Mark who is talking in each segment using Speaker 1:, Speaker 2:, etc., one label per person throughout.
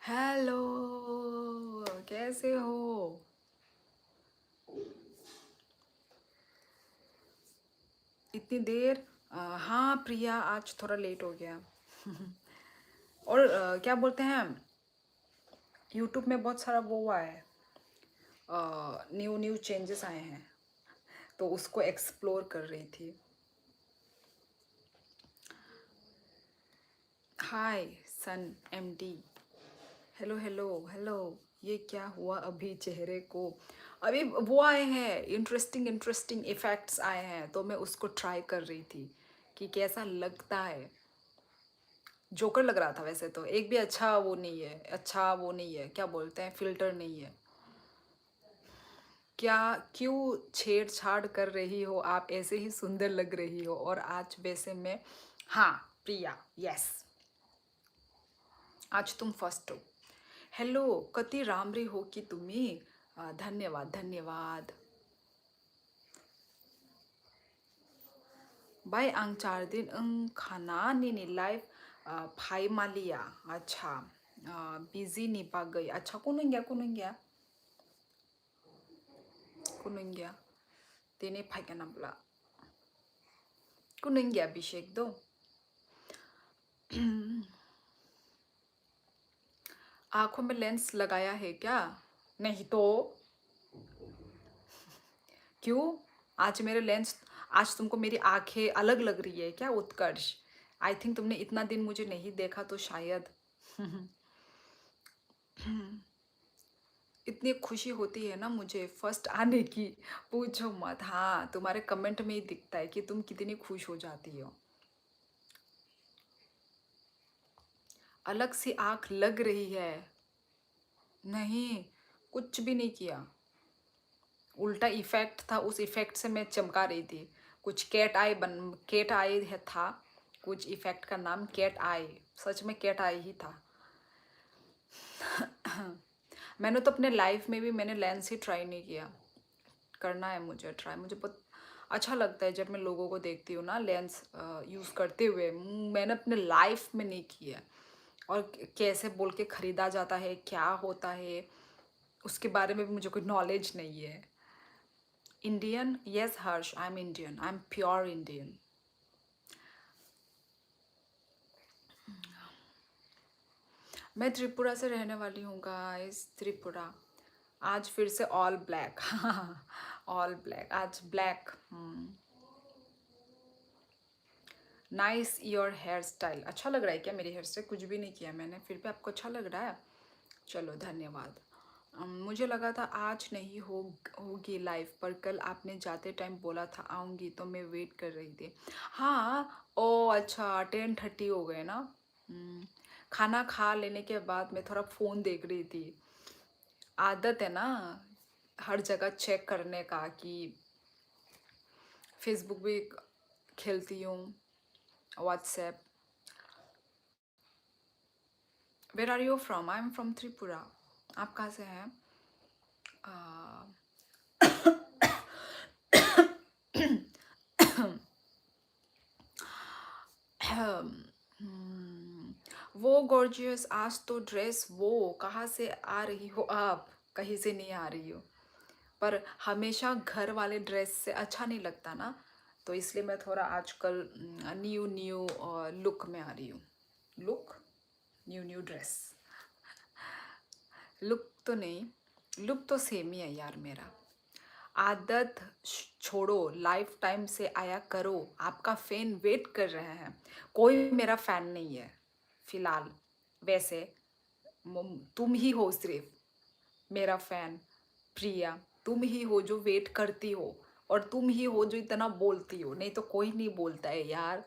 Speaker 1: Hello, कैसे हो? इतनी देर? हाँ प्रिया, आज थोड़ा लेट हो गया। और क्या बोलते हैं, यूट्यूब में बहुत सारा वो हुआ है, न्यू न्यू चेंजेस आए हैं, तो उसको एक्सप्लोर कर रही थी। हाय सन एमडी। Hello hello hello. ये क्या हुआ अभी चेहरे को? अभी वो आए हैं, इंटरेस्टिंग इंटरेस्टिंग इफेक्ट्स आए हैं, तो मैं उसको ट्राई कर रही थी कि कैसा लगता है। जोकर लग रहा था वैसे तो, एक भी अच्छा वो नहीं है, अच्छा वो नहीं है, क्या बोलते हैं, फिल्टर नहीं है। क्या? क्यों छेड़छाड़ कर रही हो आप? ऐसे ही सुंदर लग रही हो। और आज वैसे में, हाँ प्रिया, यस, आज तुम फर्स्ट हो। हेलो, कति रामरी हो की तुम्ही? धन्यवाद धन्यवाद। बाय आं 4 दिन खाना नीनी लाइफ फाइ मालिया। अच्छा, बिजी निपा गई। अच्छा, कुनुंगिया कुनुंगिया तेने फाइ का नंबला कुनुंगिया अभिषेक दो। आंखों में लेंस लगाया है क्या? नहीं तो क्यों? आज मेरे लेंस, आज तुमको मेरी आंखें अलग लग रही है क्या उत्कर्ष? आई थिंक तुमने इतना दिन मुझे नहीं देखा तो शायद। इतनी खुशी होती है ना मुझे फर्स्ट आने की, पूछो मत। हाँ, तुम्हारे कमेंट में ही दिखता है कि तुम कितनी खुश हो जाती हो। अलग सी आंख लग रही है। नहीं, कुछ भी नहीं किया, उल्टा इफेक्ट था, उस इफेक्ट से मैं चमका रही थी। कुछ कैट आई है था, कुछ इफेक्ट का नाम कैट आई। सच में कैट आई ही था। मैंने तो अपने लाइफ में भी मैंने लेंस ही ट्राई नहीं किया। करना है मुझे ट्राई, मुझे बहुत अच्छा लगता है जब मैं लोगों को देखती हूँ ना लेंस यूज़ करते हुए। मैंने अपने लाइफ में नहीं किया। और कैसे बोल के ख़रीदा जाता है, क्या होता है, उसके बारे में भी मुझे कोई नॉलेज नहीं है। Indian? Yes Harsh, I am Indian, I am pure Indian. मैं त्रिपुरा से रहने वाली हूँ गाइस, त्रिपुरा। आज फिर से ऑल ब्लैक। ऑल ब्लैक, आज black. Nice your hairstyle. अच्छा लग रहा है क्या मेरी हेयर स्टाइल? कुछ भी नहीं किया मैंने, फिर भी आपको अच्छा लग रहा है। चलो धन्यवाद। मुझे लगा था आज नहीं होगी लाइव, पर कल आपने जाते टाइम बोला था आऊँगी, तो मैं वेट कर रही थी। हाँ, ओ अच्छा, 10:30 हो गए ना। खाना खा लेने के बाद मैं थोड़ा फ़ोन देख रही थी। आदत है ना हर जगह चेक करने का, कि फेसबुक भी खेलती हूँ, WhatsApp. Where are you from? I am from Tripura. आप कहाँ से हैं? वो गॉर्जियस, आज तो ड्रेस वो कहाँ से आ रही हो आप? कहीं से नहीं आ रही हो, पर हमेशा घर वाले ड्रेस से अच्छा नहीं लगता ना, तो इसलिए मैं थोड़ा आजकल न्यू न्यू लुक में आ रही हूँ। Look, new new dress. Look तो नहीं, लुक तो सेम ही है यार मेरा। आदत छोड़ो, लाइफ टाइम से आया करो, आपका फैन वेट कर रहे हैं। कोई मेरा फैन नहीं है फिलहाल, वैसे तुम ही हो सिर्फ मेरा फैन। प्रिया, तुम ही हो जो वेट करती हो, और तुम ही हो जो इतना बोलती हो, नहीं तो कोई नहीं बोलता है यार।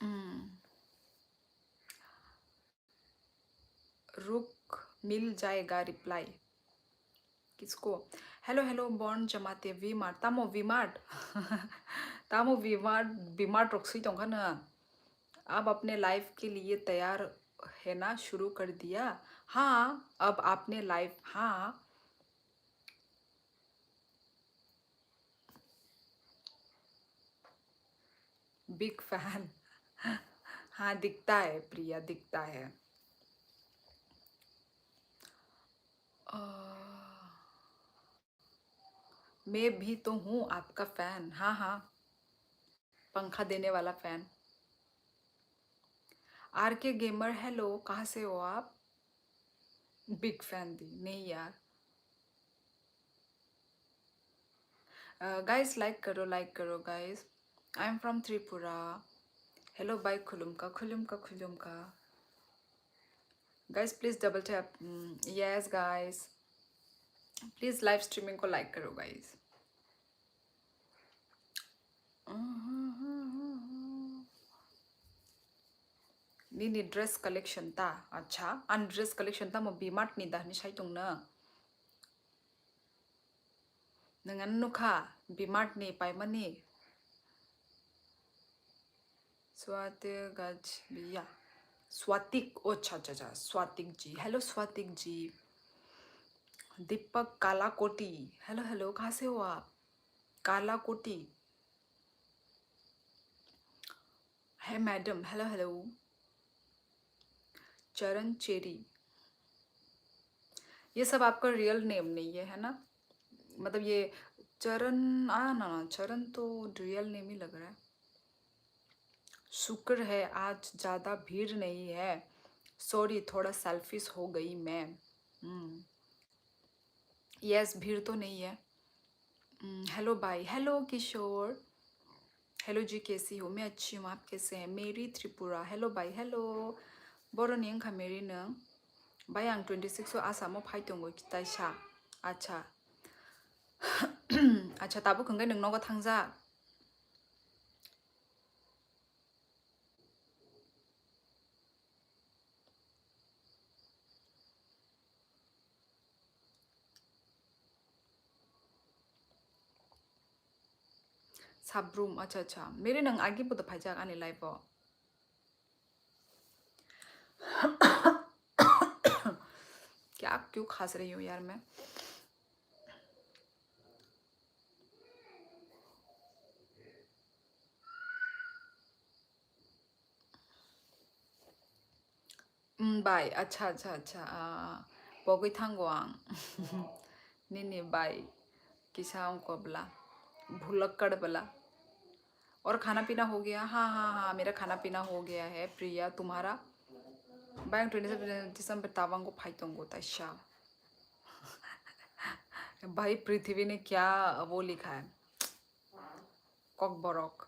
Speaker 1: हम्म, रुक, मिल जाएगा रिप्लाई। किसको? हेलो हेलो बॉन्ड जमाते वी मार्ट तामो वी मार्ट। तामो वी मार्ट रोक्सी तो ना। आप अपने लाइफ के लिए तैयार है ना? शुरू कर दिया? हाँ, अब आपने लाइफ, हाँ। Big fan. हाँ दिखता है प्रिया, दिखता है। अ, मैं भी तो हूँ आपका फैन। हाँ हाँ, पंखा देने वाला fan. R K gamer hello, कहाँ से हो आप? बिग फैन दी नहीं यार। गाइस लाइक करो, लाइक करो guys. I am from Tripura. Hello bye खुलुमका खुलुमका खुलुमका। Guys please double tap. Yes guys, please live streaming को लाइक करो गाइस। नी ड्रेस कलेक्शन ता अच्छा आन ड्रेस कलेक्शन ता मो बीमार्ट नि दा नि साइ दंनो नोंगा नुखा बीमार्ट नि पाइमानि स्वातिक गज बिया स्वातिक। ओ अच्छा अच्छा अच्छा, स्वातिक जी हेलो स्वातिक जी। दीपक काला कोटी हेलो हेलो, कहाँ से हो आप? काला कोटी है मैडम, हेलो हेलो। चरण चेरी, ये सब आपका रियल नेम नहीं है ना? मतलब ये चरण ना ना, चरण तो रियल नेम ही लग रहा है। शुक्र है आज ज़्यादा भीड़ नहीं है। सॉरी थोड़ा सेल्फिश हो गई मैं। यस भीड़ तो नहीं है। हेलो भाई, हेलो किशोर। हेलो जी कैसी हो? मैं अच्छी हूँ, आप कैसे हैं? मेरी त्रिपुरा हेलो भाई हेलो। बर'नि ओंखाम मेरी नों भाई आं 26 आसामाव फायदोंगो खिथायसा। अच्छा अच्छा दाबो खोंगै नोंनावबो थांजा। साब्रुम अच्छा अच्छा, मेरे नंग आगे बुद फाइजा आने लाइव। क्या क्यों खास रही हूँ यार मैं? बाय अच्छा अच्छा अच्छा बगै थांगो आं निनी बाय किसाओं को बला भुलक्कड़ बला। और खाना पीना हो गया? हाँ हाँ हाँ मेरा खाना पीना हो गया है। प्रिया तुम्हारा? बाय 27 दिसंबर तावांगो फाइतोंगो तैशा। भाई पृथ्वी ने क्या वो लिखा है, कॉक बरॉक।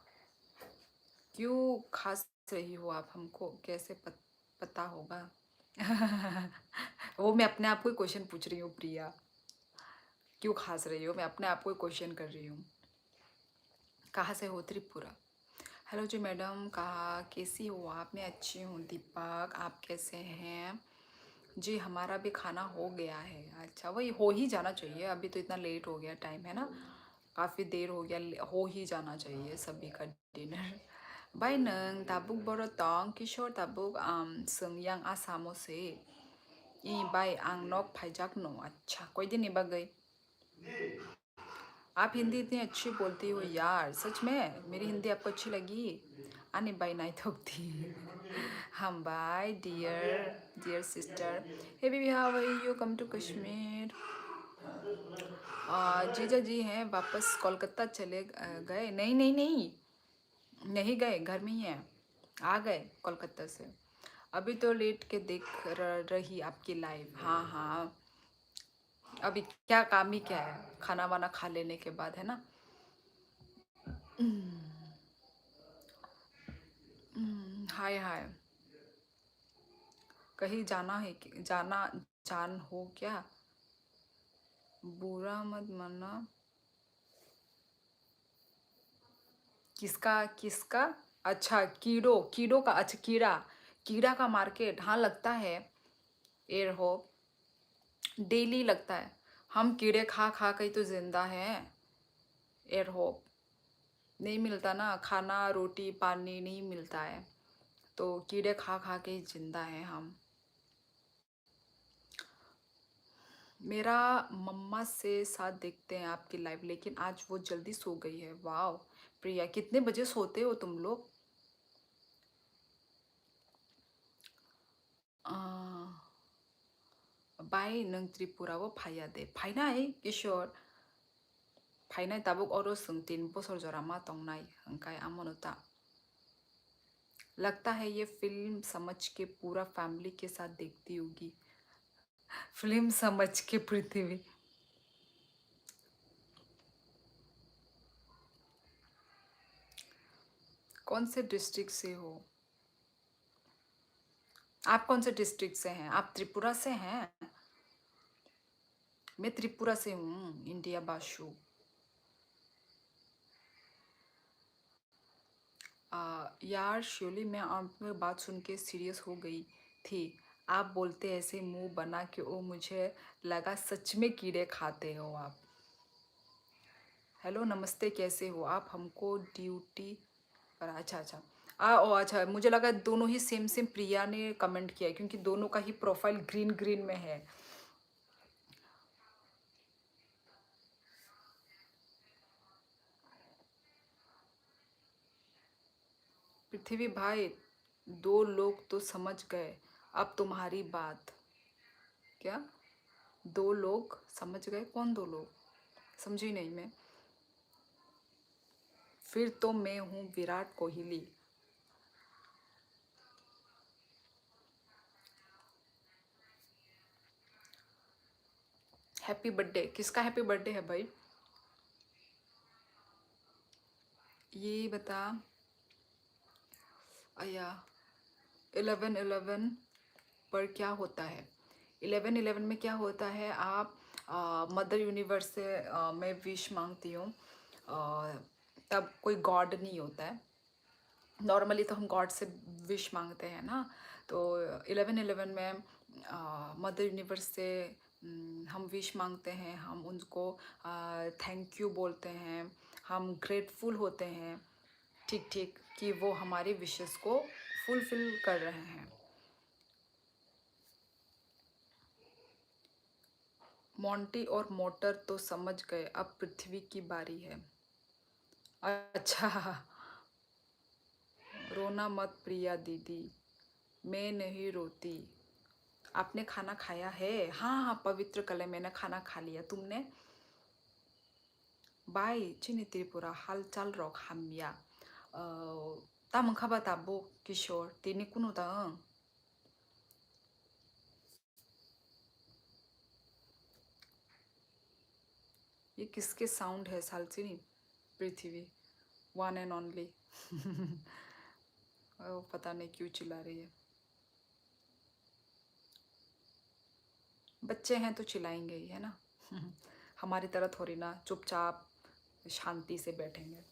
Speaker 1: क्यों खास रही हो आप हमको कैसे पता होगा? वो मैं अपने आप को ही क्वेश्चन पूछ रही हूँ प्रिया, क्यों खास रही हो? मैं अपने आप को ही क्वेश्चन कर रही हूँ। कहाँ से हो? त्रिपुरा। हेलो जी मैडम, कहाँ कैसी हो आप? मैं अच्छी हूँ। दीपक आप कैसे हैं? जी हमारा भी खाना हो गया है। अच्छा वही हो ही जाना चाहिए, अभी तो इतना लेट हो गया टाइम है ना, काफ़ी देर हो गया, हो ही जाना चाहिए सभी का डिनर। बाय नंग ताबुक बर तंग किशोर ताबुक संयां आसामो से ई बाय आं नक फाइजाक नो। अच्छा कोई दिन बागई आप हिंदी इतनी अच्छी बोलती हो यार, सच में मेरी हिंदी आपको अच्छी लगी? आने बाय नाई थोकती। हम bye dear dear sister. Hey baby how are you? Come to Kashmir. जीजा जी हैं वापस कोलकाता चले गए? नहीं नहीं नहीं नहीं गए, घर में ही हैं, आ गए कोलकाता से। अभी तो लेट के देख रही आपकी लाइव। हाँ हाँ, अभी क्या काम ही क्या है, खाना वाना खा लेने के बाद है ना। हाय हाय, कहीं जाना है जाना जान हो क्या? बुरा मत मानना। किसका किसका? अच्छा कीड़ो कीड़ों का, अच्छा कीड़ा कीड़ा का मार्केट हाँ लगता है। एयर होप डेली लगता है। हम कीड़े खा खा के ही तो जिंदा हैं। एयर होप नहीं मिलता ना, खाना रोटी पानी नहीं मिलता है, तो कीड़े खा खा के ही जिंदा हैं हम। मेरा मम्मा से साथ देखते हैं आपकी लाइव, लेकिन आज वो जल्दी सो गई है। वाह प्रिया, कितने बजे सोते हो तुम लोग? बाय नों त्रिपुराव फाया दे फाइनाय किशोर फाइनाय ताबुक औरो सों 3 बोसोर जरा मा तंगनाय हंकाय आमनुता लगता है ये फिल्म समझ के पूरा फैमिली के साथ देखती होगी। फिल्म समझ के पृथ्वी। कौन से डिस्ट्रिक्ट से हो? आप कौन से डिस्ट्रिक्ट से हैं? आप त्रिपुरा से हैं? मैं त्रिपुरा से हूँ, इंडिया बाशु। यार श्योली मैं आपकी बात सुन के सीरियस हो गई थी। आप बोलते ऐसे मुंह बना के ओ मुझे लगा सच में कीड़े खाते हो आप। हेलो नमस्ते कैसे हो आप? हमको ड्यूटी पर अच्छा अच्छा ओ अच्छा मुझे लगा दोनों ही सेम सेम प्रिया ने कमेंट किया है, क्योंकि दोनों का ही प्रोफाइल ग्रीन ग्रीन में है। पृथ्वी भाई 2 लोग तो समझ गए अब तुम्हारी बात। क्या 2 लोग समझ गए? कौन 2 लोग? समझी नहीं मैं। फिर तो मैं हूँ विराट कोहली। Happy birthday. किसका हैप्पी बर्थडे है भाई? ये बता। अया 11/11 पर क्या होता है? 11/11 में क्या होता है? आप मदर यूनिवर्स से मैं विश मांगती हूँ। तब कोई गॉड नहीं होता है। नॉर्मली तो हम गॉड से विश मांगते हैं ना। तो 11/11 में मदर यूनिवर्स से हम विश मांगते हैं। हम उनको थैंक यू बोलते हैं। हम ग्रेटफुल होते हैं। ठीक ठीक कि वो हमारी विशेस को फुलफिल कर रहे हैं। मोंटी और मोटर तो समझ गए, अब पृथ्वी की बारी है। अच्छा। रोना मत प्रिया दीदी, मैं नहीं रोती। आपने खाना खाया है? हाँ हाँ पवित्र कले मैंने खाना खा लिया। तुमने? बाय चिनी त्रिपुरा हाल चाल रॉक हामिया तामंग खाबा ताबो किशोर तिनी कुनो दांग। ये किसके साउंड है सालचिनी? पृथ्वी वन एंड ओनली। पता नहीं क्यों चिल्ला रही है। बच्चे हैं तो चिल्लाएंगे ही है ना। हमारी तरह थोड़ी ना चुपचाप शांति से बैठेंगे।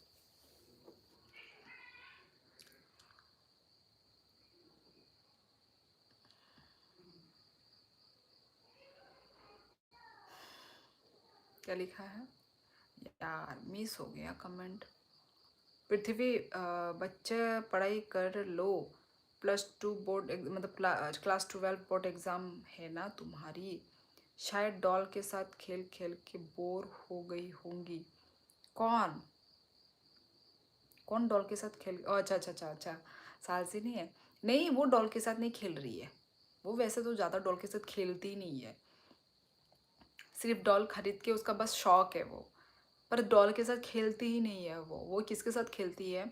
Speaker 1: क्या लिखा है यार? मिस हो गया कमेंट। पृथ्वी बच्चे पढ़ाई कर लो। +2 बोर्ड मतलब क्लास 12 बोर्ड एग्ज़ाम है ना तुम्हारी। शायद डॉल के साथ खेल खेल के बोर हो गई होंगी। कौन? कौन डॉल के साथ खेल अच्छा अच्छा अच्छा अच्छा। सालसी नहीं है? नहीं वो डॉल के साथ नहीं खेल रही है। वो वैसे तो ज़्यादा डॉल के साथ खेलती ही नहीं है। सिर्फ डॉल खरीद के उसका बस शौक है वो। पर डॉल के साथ खेलती ही नहीं है वो किसके साथ खेलती है?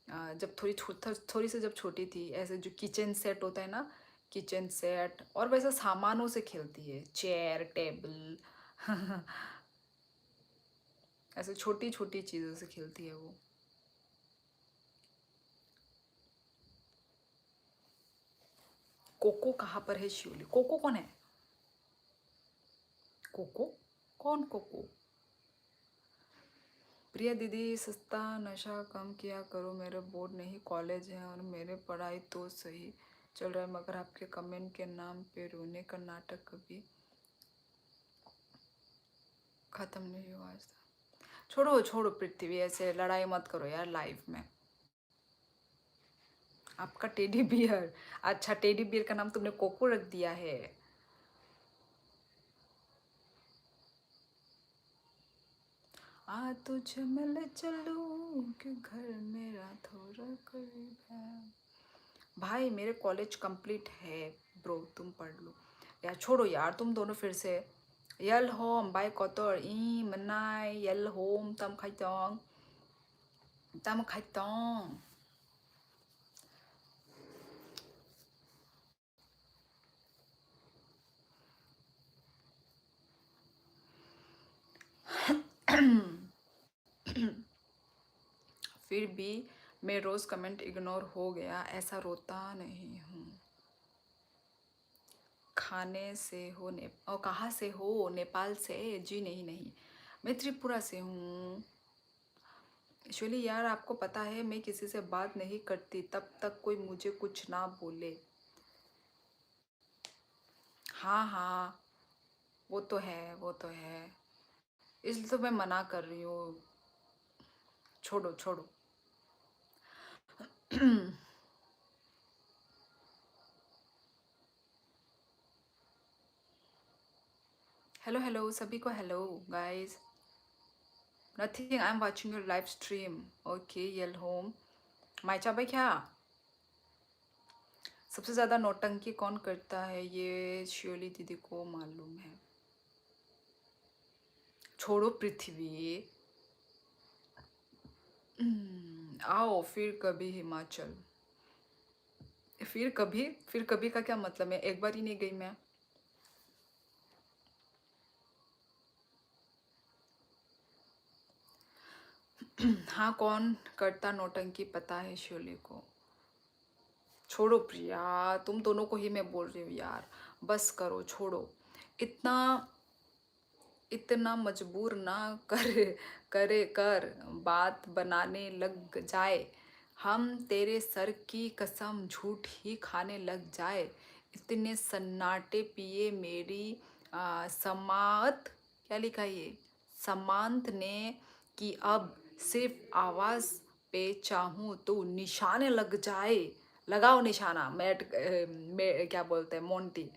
Speaker 1: जब थोड़ी सी जब छोटी थी, ऐसे जो किचन सेट होता है ना, किचन सेट और वैसे सामानों से खेलती है, चेयर टेबल। ऐसे छोटी छोटी चीज़ों से खेलती है वो। कोको कहाँ पर है शिवली? कोको कौन है? कोको? कौन कोको? प्रिया दीदी सस्ता नशा कम किया करो। मेरे बोर्ड नहीं कॉलेज है और मेरे पढ़ाई तो सही चल रहा है, मगर आपके कमेंट के नाम पे रोने का नाटक कभी ख़त्म नहीं हुआ आज तक। छोड़ो छोड़ो पृथ्वी, ऐसे लड़ाई मत करो यार लाइफ में। आपका टेडी बियर? अच्छा टेडी बियर का नाम तुमने कोको रख दिया है। आ तुझे मिल चलूं कि घर मेरा थोड़ा करीब है। भाई मेरे कॉलेज कंप्लीट है ब्रो, तुम पढ़ लो। यार छोड़ो यार, तुम दोनों फिर से यल होम बाय कतर ई मनाई यल होम तम खाई तोंग फिर भी मैं रोज़ कमेंट इग्नोर हो गया, ऐसा रोता नहीं हूँ। खाने से हो ने और कहाँ से हो? नेपाल से? जी नहीं नहीं, मैं त्रिपुरा से हूँ। एक्चुअली यार आपको पता है मैं किसी से बात नहीं करती तब तक कोई मुझे कुछ ना बोले। हाँ हाँ, वो तो है, वो तो है, इसलिए तो मैं मना कर रही हूँ। छोड़ो छोड़ो। हेलो हेलो सभी को, hello guys. Nothing, I am watching your live stream. Okay यल होम माइचा भाई क्या? सबसे ज़्यादा नौटंकी कौन करता है ये श्योली दीदी को मालूम है। छोड़ो पृथ्वी। आओ फिर कभी हिमाचल। फिर कभी का क्या मतलब है? एक बार ही नहीं गई मैं। हाँ कौन करता नौटंकी पता है श्योली को। छोड़ो प्रिया, तुम दोनों को ही मैं बोल रही हूँ यार, बस करो छोड़ो। इतना इतना मजबूर ना करे कर बात बनाने लग जाए। हम तेरे सर की कसम झूठ ही खाने लग जाए। इतने सन्नाटे पिए मेरी समात, क्या लिखा है ये, समांत ने, कि अब सिर्फ आवाज़ पे चाहूँ तो निशाने लग जाए। लगाओ निशाना, मैं क्या बोलते हैं Monty.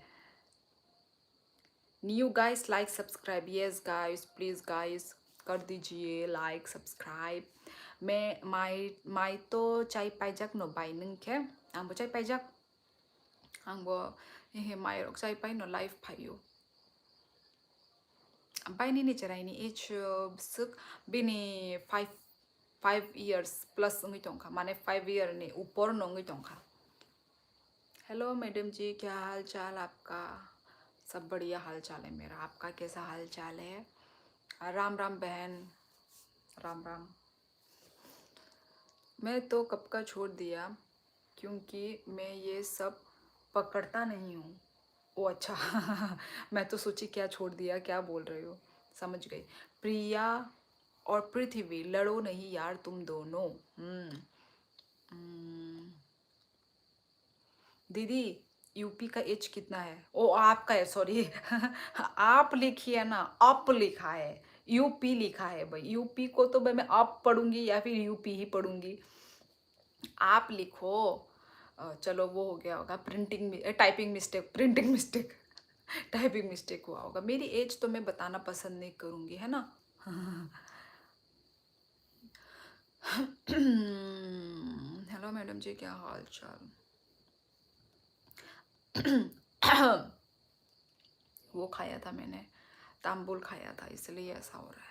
Speaker 1: New guys like subscribe, yes guys please guys कर दीजिए लाइक सब्सक्राइब। मैं माई तो चाय पाइजाक नो बाई नोंखे आंबो चाय पाइजाक आंबो हे माइरक चाय पाइ नो लाइफ फायो बाइनि नि चराइनि एज सक बिनि 5 years प्लस नोंगै दंखा, माने 5 year नि ऊपर नोंगै दंखा। हेलो मैडम जी, क्या हाल चाल आपका? सब बढ़िया हाल चाल है मेरा, आपका कैसा हाल चाल है? राम राम बहन, राम राम। मैं तो कब का छोड़ दिया, क्योंकि मैं ये सब पकड़ता नहीं हूँ। ओ अच्छा। मैं तो सोची क्या छोड़ दिया, क्या बोल रहे हो, समझ गई। प्रिया और पृथ्वी लड़ो नहीं यार तुम दोनों। हम्म, दीदी यूपी का एच कितना है? ओ आपका है, सॉरी। आप लिखिए ना, अप लिखा है, यूपी लिखा है भाई। यूपी को तो भाई मैं अप पढ़ूंगी या फिर यूपी ही पढ़ूंगी। आप लिखो। चलो वो हो गया होगा, typing mistake, printing mistake. Typing mistake हुआ होगा। मेरी एज तो मैं बताना पसंद नहीं करूंगी, है ना। हेलो मैडम जी, क्या हाल चाल? वो खाया था मैंने, तांबुल खाया था, इसलिए ऐसा हो रहा है।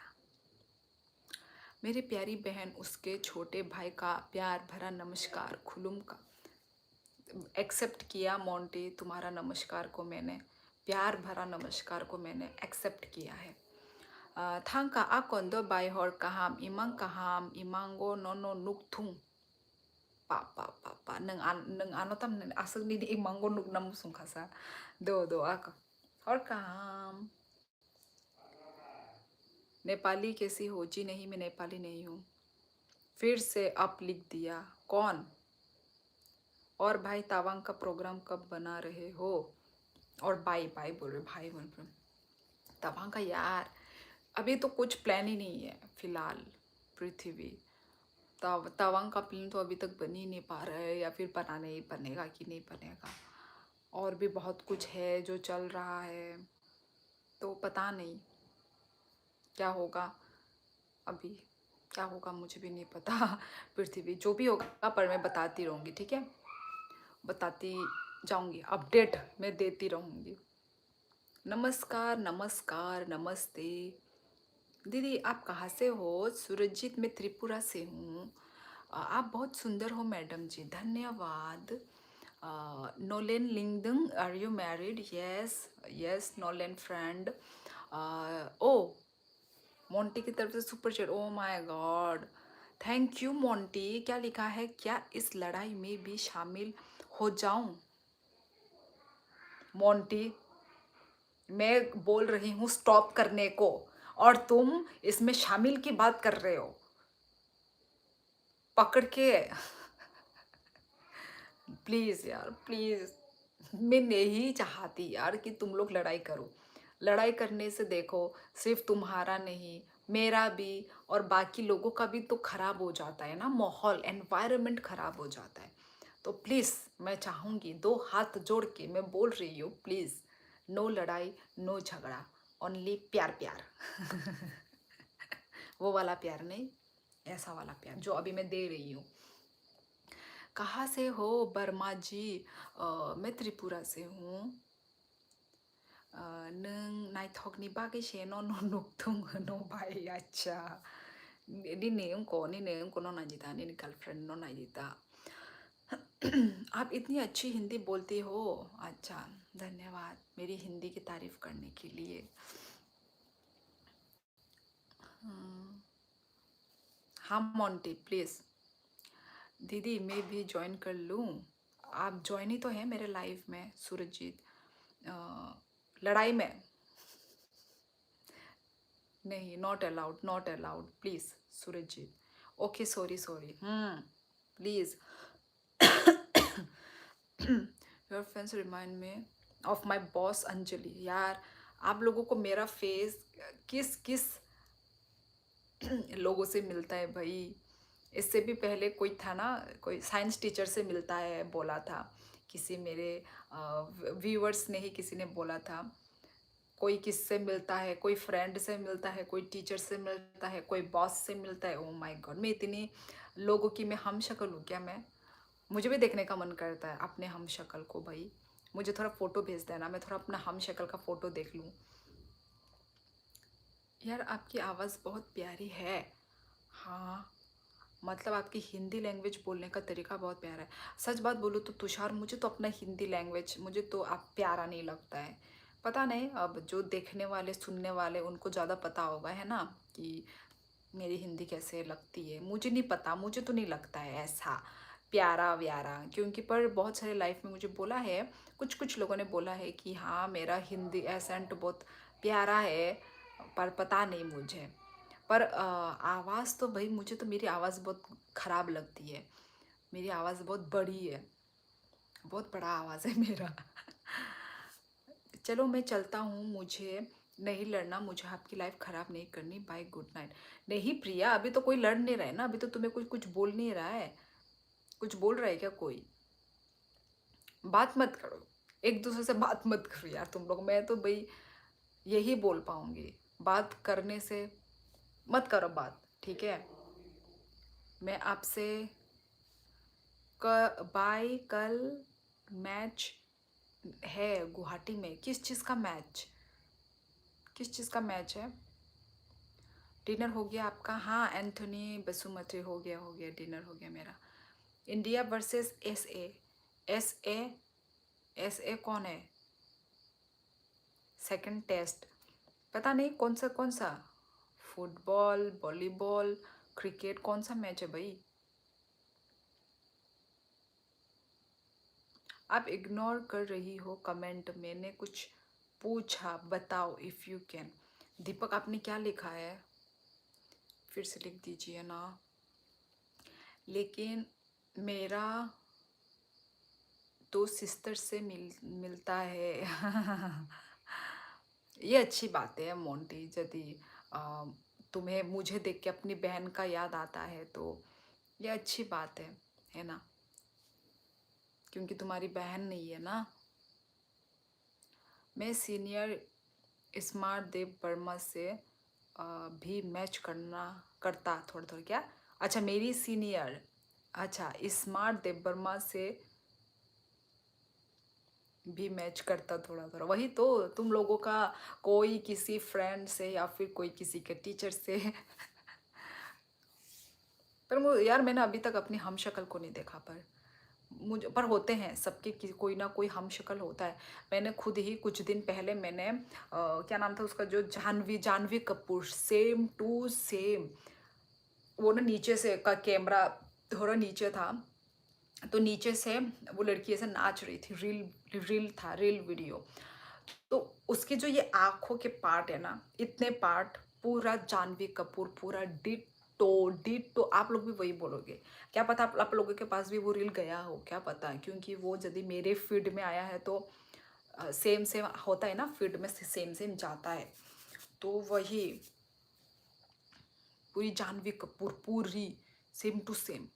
Speaker 1: मेरी प्यारी बहन, उसके छोटे भाई का प्यार भरा नमस्कार खुलुम का एक्सेप्ट किया। मोंटी तुम्हारा नमस्कार को मैंने, प्यार भरा नमस्कार को मैंने एक्सेप्ट किया है। थांका आकोंदो बाय हर कहाम इमांगो नोनो नुकथुंग पा नों आनो तम असग नि इमांगो नुक नाम सुंखासा दो आका हर कहाम। नेपाली कैसी हो? जी नहीं, मैं नेपाली नहीं हूँ। फिर से अप लिख दिया, कौन? और भाई तावांग का प्रोग्राम कब बना रहे हो? और बाई बाई बोल रहे, भाई बोल रहे तवांग का यार, अभी तो कुछ प्लान ही नहीं है फिलहाल। पृथ्वी तवांग का प्लान तो अभी तक बन ही नहीं पा रहा है, या फिर बनाने ही बनेगा कि नहीं बनेगा। और भी बहुत कुछ है जो चल रहा है, तो पता नहीं क्या होगा। अभी क्या होगा मुझे भी नहीं पता। पृथ्वी जो भी होगा पर मैं बताती रहूँगी, ठीक है, बताती जाऊँगी, अपडेट मैं देती रहूँगी। नमस्कार, नमस्कार, नमस्ते। दीदी आप कहाँ से हो? सुरजीत, मैं त्रिपुरा से हूँ। आप बहुत सुंदर हो मैडम जी, धन्यवाद। Nolen Lingdang, are you married? Yes, yes, Nolen friend. Oh, Monty की तरफ से super chat, oh my god, thank you Monty. क्या लिखा है? क्या इस लड़ाई में भी शामिल हो जाऊं? मोंटी, मैं बोल रही हूँ स्टॉप करने को, और तुम इसमें शामिल की बात कर रहे हो पकड़ के। प्लीज यार, प्लीज, मैं नहीं चाहती यार कि तुम लोग लड़ाई करो। लड़ाई करने से देखो, सिर्फ तुम्हारा नहीं, मेरा भी और बाकी लोगों का भी तो खराब हो जाता है ना, माहौल, एनवायरनमेंट खराब हो जाता है। तो प्लीज, मैं चाहूंगी, दो हाथ जोड़ के मैं बोल रही हूँ, प्लीज, नो लड़ाई, नो झगड़ा, ओनली प्यार प्यार। वो वाला प्यार नहीं, ऐसा वाला प्यार जो अभी मैं दे रही हूँ। कहाँ से हो बर्मा जी? मैं त्रिपुरा से हूँ। नों नायथकनि बागैसे न' नुगदों न' भाई, अच्छा। निन्ने उनको न' नायदिता, निन्ने गर्लफ्रेंड न' नायदिता। आप इतनी अच्छी हिंदी बोलती हो, अच्छा, धन्यवाद मेरी हिंदी की तारीफ करने के लिए। हाँ मोंटी, प्लीज़। दीदी मैं भी ज्वाइन कर लूँ? आप ज्वाइन ही तो है मेरे लाइव में सुरजीत। लड़ाई में नहीं, not allowed, not allowed, please Surjeet. Okay, sorry sorry, please. Your friends remind me of my boss Anjali. यार, आप लोगों को मेरा फेस किस किस लोगों से मिलता है भाई? इससे भी पहले कोई था ना, कोई साइंस टीचर से मिलता है बोला था, किसी मेरे व्यूअर्स ने ही किसी ने बोला था। कोई किससे मिलता है, कोई फ्रेंड से मिलता है, कोई टीचर से मिलता है, कोई बॉस से मिलता है। ओ माय गॉड, मैं इतनी लोगों की मैं हम शक्ल हूँ क्या? मैं, मुझे भी देखने का मन करता है अपने हम शक्ल को भाई। मुझे थोड़ा फ़ोटो भेज देना, मैं थोड़ा अपना हम शक्ल का फ़ोटो देख लूँ। यार आपकी आवाज़ बहुत प्यारी है। हाँ, मतलब आपकी हिंदी लैंग्वेज बोलने का तरीका बहुत प्यारा है। सच बात बोलूँ तो तुषार, मुझे तो अपना हिंदी लैंग्वेज, मुझे तो आप प्यारा नहीं लगता है। पता नहीं, अब जो देखने वाले सुनने वाले उनको ज़्यादा पता होगा, है ना, कि मेरी हिंदी कैसे लगती है। मुझे नहीं पता, मुझे तो नहीं लगता है ऐसा प्यारा व्यारा, क्योंकि पर बहुत सारे लाइफ में मुझे बोला है, कुछ कुछ लोगों ने बोला है कि हाँ मेरा हिंदी एसेंट बहुत प्यारा है, पर पता नहीं मुझे। पर आवाज़ तो भाई, मुझे तो मेरी आवाज़ बहुत ख़राब लगती है। मेरी आवाज़ बहुत बड़ी है, बहुत बड़ा आवाज़ है मेरा। चलो मैं चलता हूँ, मुझे नहीं लड़ना, मुझे आपकी लाइफ ख़राब नहीं करनी। Bye, good night. नहीं प्रिया, अभी तो कोई लड़ नहीं रहा है ना, अभी तो तुम्हें कुछ कुछ बोल नहीं रहा है। कुछ बोल रहा है क्या कोई? बात मत करो, एक दूसरे से बात मत करो यार तुम लोग। मैं तो भाई यही बोल पाऊँगी, बात करने से मत करो बात, ठीक है? मैं आपसे बाय, कल मैच है गुवाहाटी में। किस चीज़ का मैच? किस चीज़ का मैच है? डिनर हो गया आपका? हाँ एंथोनी बसुमती, हो गया डिनर हो गया मेरा। India versus S A. S A, S A कौन है? सेकंड टेस्ट, पता नहीं कौन सा, फुटबॉल, वॉलीबॉल, क्रिकेट, कौन सा मैच है भाई? आप इग्नोर कर रही हो कमेंट, मैंने कुछ पूछा, बताओ इफ़ यू कैन। दीपक आपने क्या लिखा है? फिर से लिख दीजिए ना। लेकिन मेरा तो सिस्टर से मिलता है। ये अच्छी बात है मोंटी, यदि तुम्हें मुझे देख के अपनी बहन का याद आता है तो ये अच्छी बात है ना? क्योंकि तुम्हारी बहन नहीं है ना। मैं सीनियर स्मार्ट देव वर्मा से भी मैच करता थोड़ा थोड़ा क्या? अच्छा, मेरी सीनियर, अच्छा, स्मार्ट देव वर्मा से भी मैच करता थोड़ा थोड़ा। वही तो, तुम लोगों का कोई किसी फ्रेंड से या फिर कोई किसी के टीचर से पर वो यार, मैंने अभी तक अपनी हम शक्ल को नहीं देखा। पर मुझे पर होते हैं सबके, कोई ना कोई हम शक्ल होता है। मैंने खुद ही कुछ दिन पहले मैंने क्या नाम था उसका, जो Janhvi Janhvi Kapoor, same to same. वो ना नीचे से का कैमरा थोड़ा नीचे था, तो नीचे से वो लड़की ऐसे नाच रही थी, रील रील था, रील वीडियो। तो उसके जो ये आँखों के पार्ट है ना, इतने पार्ट पूरा जानवी कपूर, पूरा डिट्टो डिट्टो। आप लोग भी वही बोलोगे। क्या पता आप लोगों के पास भी वो रील गया हो, क्या पता, क्योंकि वो यदि मेरे फीड में आया है तो सेम सेम होता है ना, फीड में सेम सेम जाता है। तो वही पूरी जानवी कपूर, पूरी सेम टू सेम।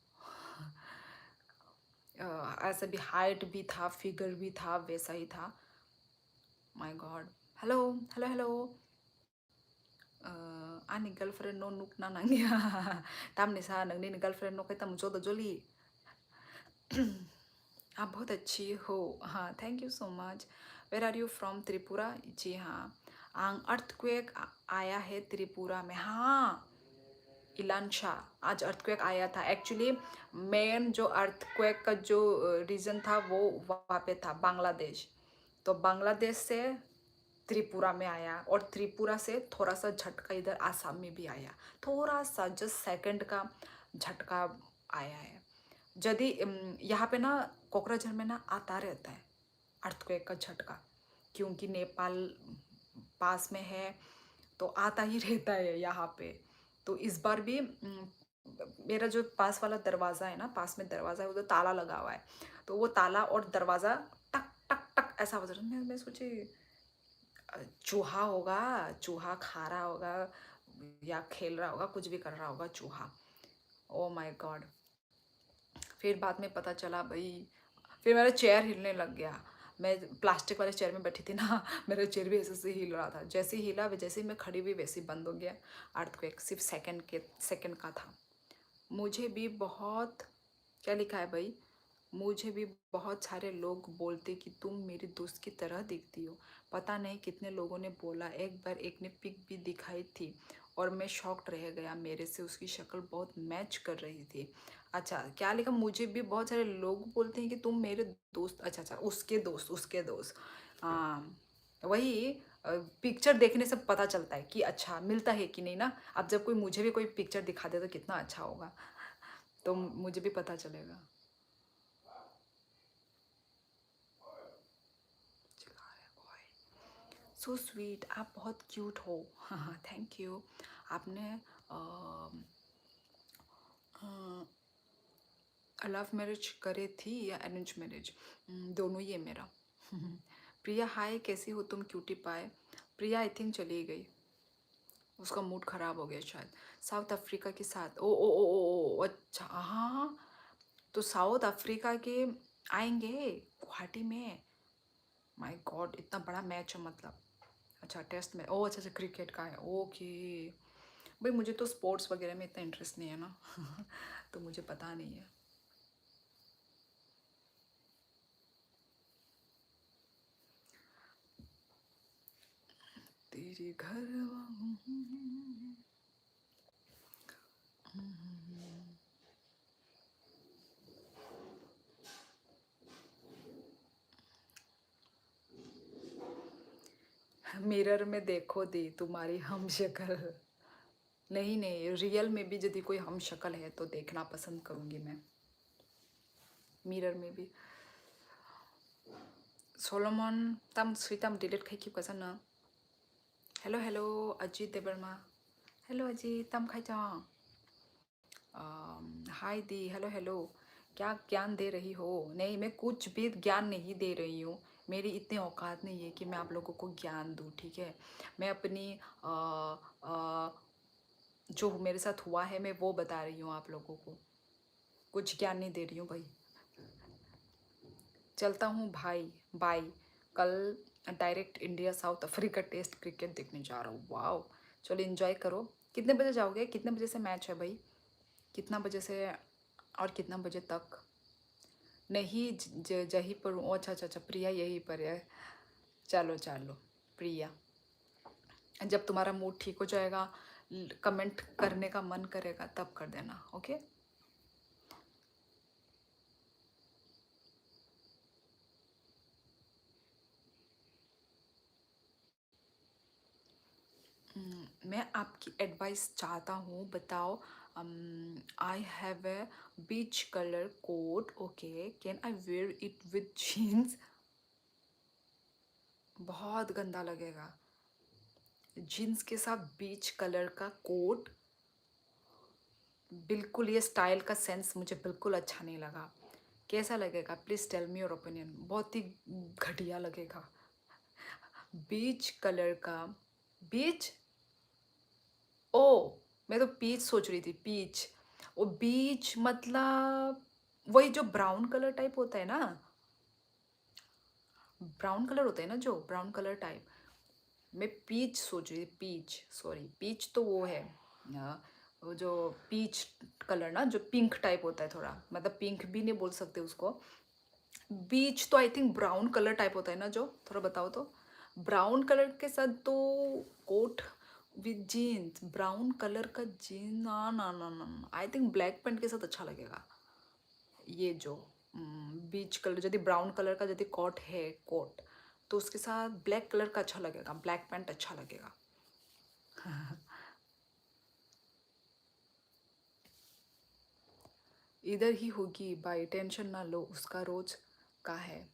Speaker 1: ऐसा भी हाइट भी था, फिगर भी था, वैसा ही था। My God. Hello hello hello. आंनि गर्लफ्रेंड न' नुकना नंनिया तामनिसा नोंनि गर्लफ्रेंड न'खाय ताम जोद जोली। आप बहुत अच्छी हो। हाँ, thank you so much. Where are you from? Tripura. जी हाँ। आंग अर्थक्वेक आया है त्रिपुरा में। हाँ, इलांशा, आज अर्थक्वेक आया था। एक्चुअली मेन जो अर्थक्वेक का जो रीजन था वो वहाँ पे था, बांग्लादेश। तो बांग्लादेश से त्रिपुरा में आया, और त्रिपुरा से थोड़ा सा झटका इधर आसाम में भी आया, थोड़ा सा जस्ट सेकंड का झटका आया है। यदि यहाँ पे ना कोकराझार में ना आता रहता है अर्थक्वेक का झटका, क्योंकि नेपाल पास में है, तो आता ही रहता है यहाँ पे। तो इस बार भी मेरा जो पास वाला दरवाज़ा है ना, पास में दरवाज़ा है, उधर ताला लगा हुआ है। तो वो ताला और दरवाज़ा टक टक टक ऐसा बज रहा है। मैं सोची चूहा होगा, चूहा खा रहा होगा या खेल रहा होगा, कुछ भी कर रहा होगा चूहा। ओ माय गॉड। फिर बाद में पता चला भाई, फिर मेरा चेयर हिलने लग गया। मैं प्लास्टिक वाले चेयर में बैठी थी ना, मेरा चेयर भी ऐसे से हिल रहा था। जैसे ही हिला, जैसे ही मैं खड़ी हुई, वैसे ही बंद हो गया। अर्थक्वेक सिर्फ सेकंड का था। मुझे भी बहुत, क्या लिखा है भाई, मुझे भी बहुत सारे लोग बोलते कि तुम मेरी दोस्त की तरह दिखती हो। पता नहीं कितने लोगों ने बोला। एक बार एक ने पिक भी दिखाई थी और मैं शॉक्ड रह गया, मेरे से उसकी शक्ल बहुत मैच कर रही थी। अच्छा, क्या लिखा, मुझे भी बहुत सारे लोग बोलते हैं कि तुम मेरे दोस्त, अच्छा अच्छा, उसके दोस्त। हाँ, वही पिक्चर देखने से पता चलता है कि अच्छा मिलता है कि नहीं ना। अब जब कोई मुझे भी कोई पिक्चर दिखा दे तो कितना अच्छा होगा, तो मुझे भी पता चलेगा। सो स्वीट, आप बहुत क्यूट हो। हाँ हाँ, थैंक यू। आपने लव मैरिज करे थी या अरेंज मैरिज? दोनों ही है मेरा। प्रिया हाय, कैसी हो तुम क्यूटी पाए? प्रिया आई थिंक चली गई, उसका मूड खराब हो गया शायद। साउथ अफ्रीका के साथ, ओ अच्छा हाँ। तो साउथ अफ्रीका के आएंगे गुवाहाटी में। माय गॉड, इतना बड़ा मैच है मतलब। अच्छा, टेस्ट में, ओ अच्छा अच्छा, क्रिकेट का है, ओके। भाई मुझे तो स्पोर्ट्स वगैरह में इतना इंटरेस्ट नहीं है ना तो मुझे पता नहीं है। तेरे घर मिरर में देखो दी तुम्हारी हम शक्ल। नहीं नहीं, रियल में भी यदि कोई हम शक्ल है तो देखना पसंद करूँगी मैं, मिरर में भी। सोलोमन तम स्वीतम डिलीट खाई क्यों कैसा ना। Hello hello Ajit Debbarma. Hello Ajit, तम खाई जाओ। हाय दी, हेलो हेलो। क्या ज्ञान दे रही हो? नहीं, मैं कुछ भी ज्ञान नहीं दे रही हूँ। मेरी इतनी औकात नहीं है कि मैं आप लोगों को ज्ञान दूँ, ठीक है। मैं अपनी जो मेरे साथ हुआ है मैं वो बता रही हूँ आप लोगों को, कुछ ज्ञान नहीं दे रही हूँ भाई। चलता हूँ भाई, बाय। कल direct India South Africa test cricket देखने जा रहा हूँ। वाओ, चलो इन्जॉय करो। कितने बजे जाओगे? कितने बजे से मैच है भाई? कितना बजे से और कितना बजे तक? नहीं, जहीं पर हूँ। अच्छा अच्छा अच्छा, प्रिया यहीं पर है। चलो चलो प्रिया, जब तुम्हारा मूड ठीक हो जाएगा, कमेंट करने का मन करेगा तब कर देना, ओके। मैं आपकी एडवाइस चाहता हूँ, बताओ। I have a beach colour coat, okay, can I wear it with jeans? बहुत गंदा लगेगा जीन्स के साथ बीच कलर का कोट। बिल्कुल, ये स्टाइल का सेंस मुझे बिल्कुल अच्छा नहीं लगा। कैसा लगेगा? Please tell me your opinion. बहुत ही घटिया लगेगा। बीच कलर का, बीच, ओ, मैं तो पीच सोच रही थी, पीच। वो बीच मतलब वही जो ब्राउन कलर टाइप होता है ना, ब्राउन कलर होता है ना, जो ब्राउन कलर टाइप। मैं पीच सोच रही थी, पीच, सॉरी, पीच तो वो है, वो जो पीच कलर ना, जो पिंक टाइप होता है थोड़ा, मतलब पिंक भी नहीं बोल सकते उसको। बीच तो I think brown colour type होता है ना, जो थोड़ा बताओ तो। ब्राउन कलर के साथ तो coat with jeans, brown colour का जीन, ना ना ना ना, आई थिंक ब्लैक पैंट के साथ अच्छा लगेगा। ये जो बीच कलर, यदि ब्राउन कलर का यदि कोट है, कोट, तो उसके साथ ब्लैक कलर का अच्छा लगेगा, ब्लैक पैंट अच्छा लगेगा। इधर ही होगी भाई, टेंशन ना लो, उसका रोज का है।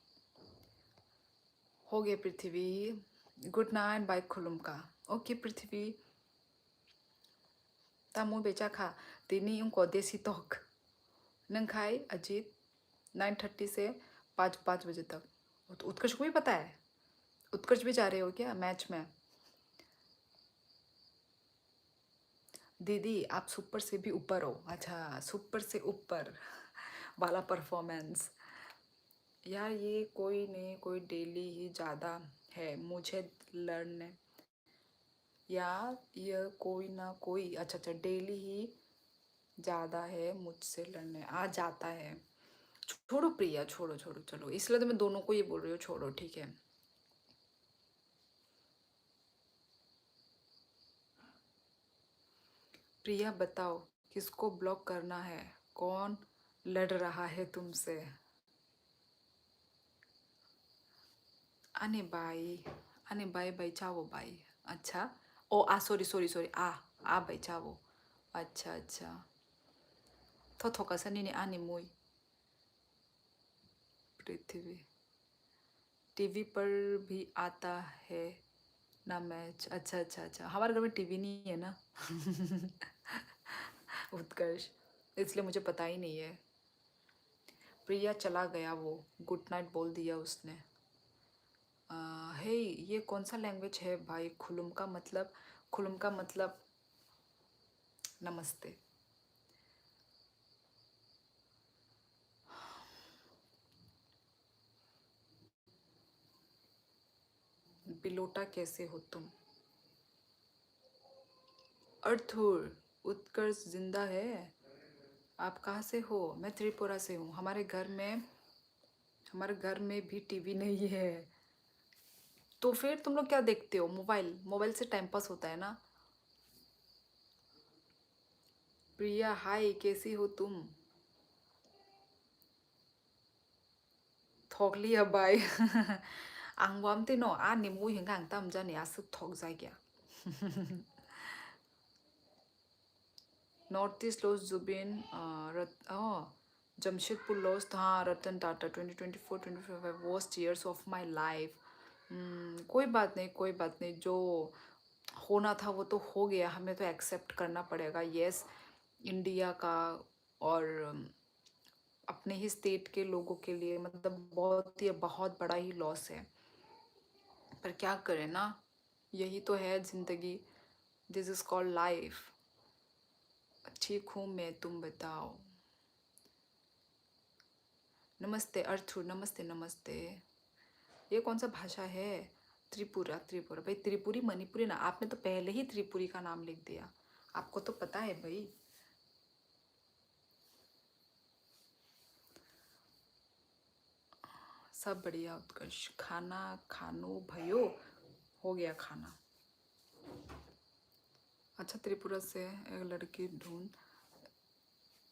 Speaker 1: हो गया पृथ्वी, गुड नाइट बाय खुलुम का। ओके पृथ्वी, तामु बेचा खा, तिनी उनको देसी तोक नंखाई अजीत, 9:30 से 5 बजे तक। उत्कर्ष को भी पता है? उत्कर्ष भी जा रहे हो क्या मैच में? दीदी आप सुपर से भी ऊपर हो। अच्छा, सुपर से ऊपर वाला परफॉर्मेंस। यार ये कोई नहीं, कोई डेली ही ज़्यादा है मुझे लड़ने। यार ये कोई ना कोई, अच्छा अच्छा, डेली ही ज़्यादा है मुझसे लड़ने आ जाता है। छोड़ो प्रिया, छोड़ो छोड़ो, चलो, इसलिए तो मैं दोनों को ये बोल रही हूँ, छोड़ो, ठीक है। प्रिया बताओ, किसको ब्लॉक करना है? कौन लड़ रहा है तुमसे? अने बाई, अने बाई बैचावो बाई। अच्छा, ओ आ, सॉरी सॉरी सॉरी, आ बैचावो। अच्छा अच्छा, तो थोका सा नहीं आने मुई। पृथ्वी, टीवी पर भी आता है ना मैच? अच्छा अच्छा अच्छा, हमारे घर में टीवी नहीं है ना। उत्कर्ष, इसलिए मुझे पता ही नहीं है। प्रिया चला गया वो, गुड नाइट बोल दिया उसने। हे, ये कौन सा लैंग्वेज है भाई? खुलुम का मतलब, खुलुम का मतलब नमस्ते। बिलोटा कैसे हो तुम? अर्थुर, उत्कर्ष जिंदा है? आप कहाँ से हो? मैं त्रिपुरा से हूँ। हमारे घर में भी टीवी नहीं है। तो फिर तुम लोग क्या देखते हो? मोबाइल, मोबाइल से टाइम पास होता है ना। प्रिया हाय, कैसी हो तुम? थोक लिया बाय। आंगवाम ते नो आ निमु हिंगा तम जाने आसु थोक जाएगा। North east lost Zubeen, Jamshedpur lost, हाँ, Ratan Tata, 2024-2025 worst years of my life. कोई बात नहीं, कोई बात नहीं, जो होना था वो तो हो गया, हमें तो एक्सेप्ट करना पड़ेगा। यस, इंडिया का और अपने ही स्टेट के लोगों के लिए मतलब बहुत बड़ा ही लॉस है। पर क्या करें ना, यही तो है ज़िंदगी। This is called life. ठीक हूँ मैं, तुम बताओ। नमस्ते अर्थु, नमस्ते नमस्ते। ये कौन सा भाषा है? त्रिपुरा, त्रिपुरा भाई, त्रिपुरी मणिपुरी ना, आपने तो पहले ही त्रिपुरी का नाम लिख दिया। आपको तो पता है भाई। सब बढ़िया उत्कर्ष। खाना खानो भयो, हो गया खाना। अच्छा, त्रिपुरा से एक लड़की ढूंढ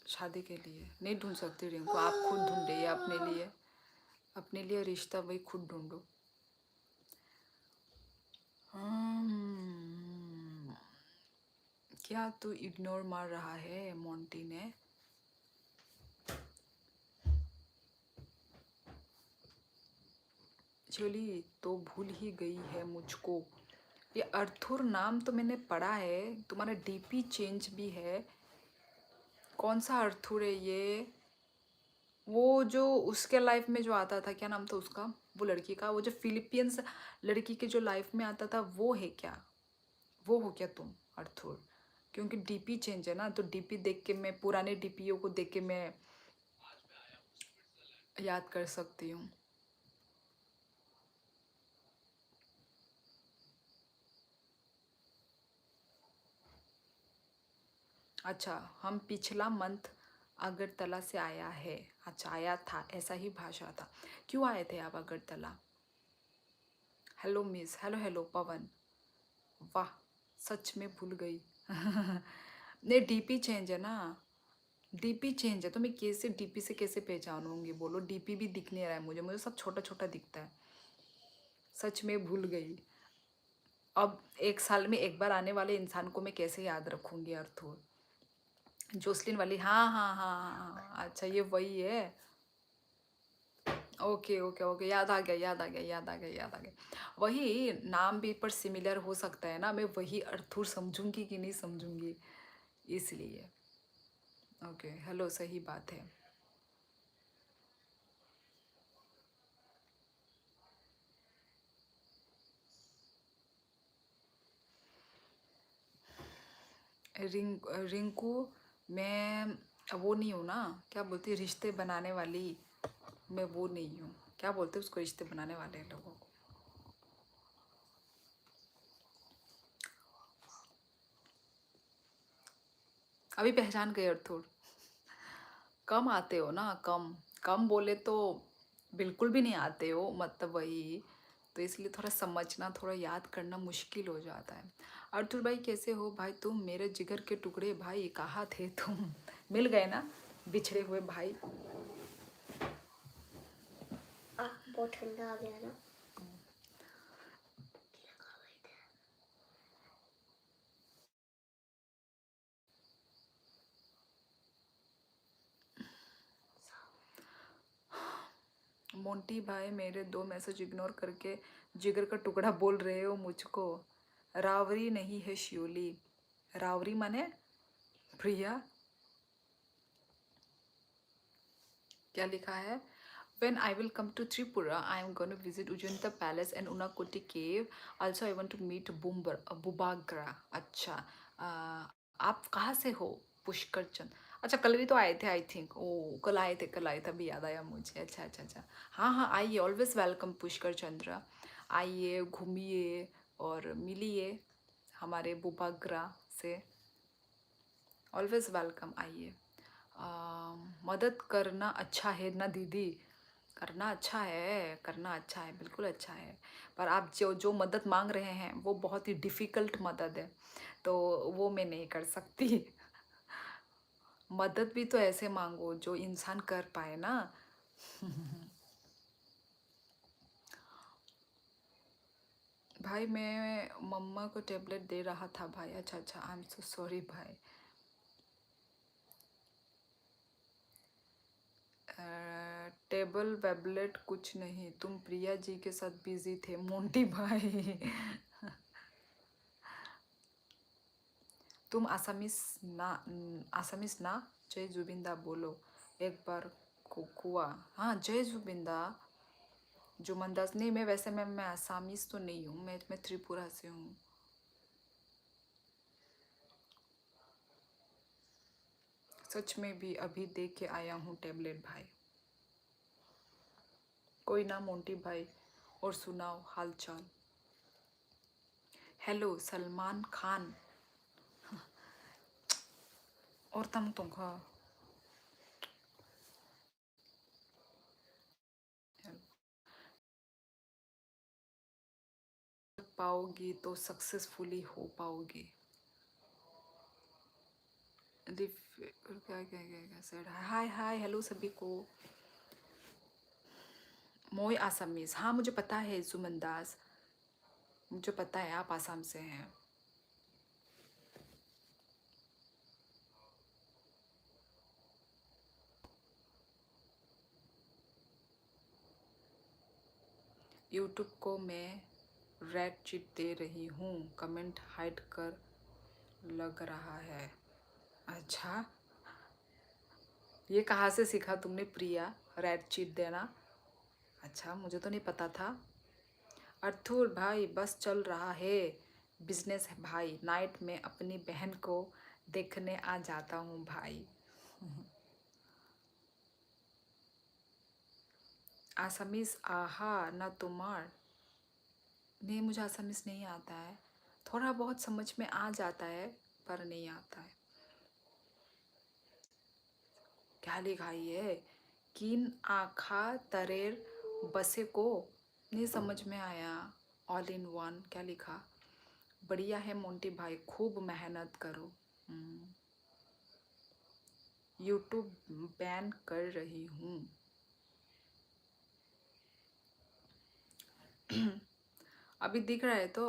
Speaker 1: शादी के लिए। नहीं ढूंढ सकती रिंकू, आप खुद ढूंढिए अपने लिए रिश्ता वही खुद ढूंढो। क्या तू इग्नोर मार रहा है मोंटी ने? चली तो भूल ही गई है मुझको। ये अर्थुर नाम तो मैंने पढ़ा है, तुम्हारा डीपी चेंज भी है। कौन सा अर्थुर है ये? वो जो उसके लाइफ में जो आता था, क्या नाम था उसका, वो लड़की का, वो जो फिलिपियंस लड़की के जो लाइफ में आता था, वो है क्या? वो हो क्या तुम अर्थुर? क्योंकि डीपी चेंज है ना, तो डीपी देख के मैं, पुराने डीपीओ को देख के मैं याद कर सकती हूँ। अच्छा, हम पिछला मंथ अगरतला से आया है। अच्छा, आया था, ऐसा ही भाषा था। क्यों आए थे आप Agartala? Hello miss, hello hello Pawan. वाह, सच में भूल गई। नहीं, डीपी चेंज है ना, डीपी चेंज है तो मैं कैसे डीपी से कैसे पहचानूंगी? बोलो, डीपी भी दिख नहीं रहा है मुझे, मुझे सब छोटा छोटा दिखता है। सच में भूल गई। अब 1 साल में एक बार आने वाले इंसान को मैं कैसे याद रखूंगी अर्थुर? जोसलिन वाली, हाँ हाँ हाँ हाँ हाँ, अच्छा ये वही है। ओके ओके ओके, याद आ गया याद आ गया याद आ गया याद आ गया। वही नाम भी पर सिमिलर हो सकता है ना, मैं वही अर्थुर समझूंगी कि नहीं समझूंगी, इसलिए। ओके, हेलो, सही बात है। रिंकू, मैं वो नहीं हूँ ना, क्या बोलती, रिश्ते बनाने वाली। मैं वो नहीं हूँ, क्या बोलते उसको, रिश्ते बनाने वाले लोगों को। अभी पहचान गए अर्थुर। कम आते हो ना, कम कम बोले तो बिल्कुल भी नहीं आते हो, मतलब वही। तो इसलिए थोड़ा समझना, थोड़ा याद करना मुश्किल हो जाता है। अर्थुर भाई कैसे हो भाई तुम, मेरे जिगर के टुकड़े भाई, कहाँ थे तुम? मिल गए ना, बिछड़े हुए भाई। बहुत ठंडा आ गया ना। मोंटी भाई, मेरे 2 मैसेज इग्नोर करके जिगर का टुकड़ा बोल रहे हो मुझको? रावरी नहीं है श्योली। रावरी माने प्रिया। क्या लिखा है? When I will come to Tripura, I am going to visit Ujjanta Palace and Unakoti Cave. Also, I want to meet Bubagra. अच्छा, आप कहाँ से हो? पुष्कर चंद। अच्छा, कल भी तो आए थे आई थिंक। ओ, कल आए थे, कल आए थे, अभी याद आया मुझे। अच्छा अच्छा अच्छा, हाँ हाँ, आइए, ऑलवेज वेलकम पुष्कर चंद्र। आइए, घूमिए और मिलिए हमारे बुबाग्रा से। ऑलवेज वेलकम, आइए। मदद करना अच्छा है ना दीदी? करना अच्छा है, करना अच्छा है, बिल्कुल अच्छा है। पर आप जो जो मदद मांग रहे हैं वो बहुत ही डिफ़िकल्ट मदद है, तो वो मैं नहीं कर सकती। मदद भी तो ऐसे मांगो जो इंसान कर पाए ना। भाई, मैं मम्मा को टेबलेट दे रहा था भाई। अच्छा अच्छा, आई एम सो सॉरी भाई। टेबल वेबलेट कुछ नहीं, तुम प्रिया जी के साथ बिजी थे मोंटी भाई। तुम आसामीस ना? जय जुबिंदा बोलो एक बार। कुआ, हाँ, जय जुबिंदा। जुमनदास नहीं, मैं आसामीस तो नहीं हूँ, मैं त्रिपुरा से हूँ। सच में भी अभी देख के आया हूँ टेबलेट भाई। कोई ना मोंटी भाई, और सुनाओ हाल चाल। हेलो सलमान खान। और तम तुम पाओगी तो सक्सेसफुली हो पाओगी। क्या क्या क्या सर, हाय हाय हेलो सभी को। मोय आसामीज, हाँ मुझे पता है सुमन दास, मुझे पता है आप आसाम से हैं। यूट्यूब को मैं रेड चिट दे रही हूँ, कमेंट हाइड कर लग रहा है। अच्छा, ये कहाँ से सीखा तुमने प्रिया, रेड चिट देना? अच्छा, मुझे तो नहीं पता था। अर्थुर भाई बस चल रहा है, बिजनेस है भाई, नाइट में अपनी बहन को देखने आ जाता हूँ भाई। आसामीज आहा ना तुम्हार, नहीं मुझे आसामीज नहीं आता है, थोड़ा बहुत समझ में आ जाता है पर नहीं आता है। क्या लिखा है? किन आखा तरेर बसे को, नहीं समझ में आया। ऑल इन वन क्या लिखा? बढ़िया है मोंटी भाई, खूब मेहनत करो। यूट्यूब बैन कर रही हूँ। अभी दिख रहा है तो?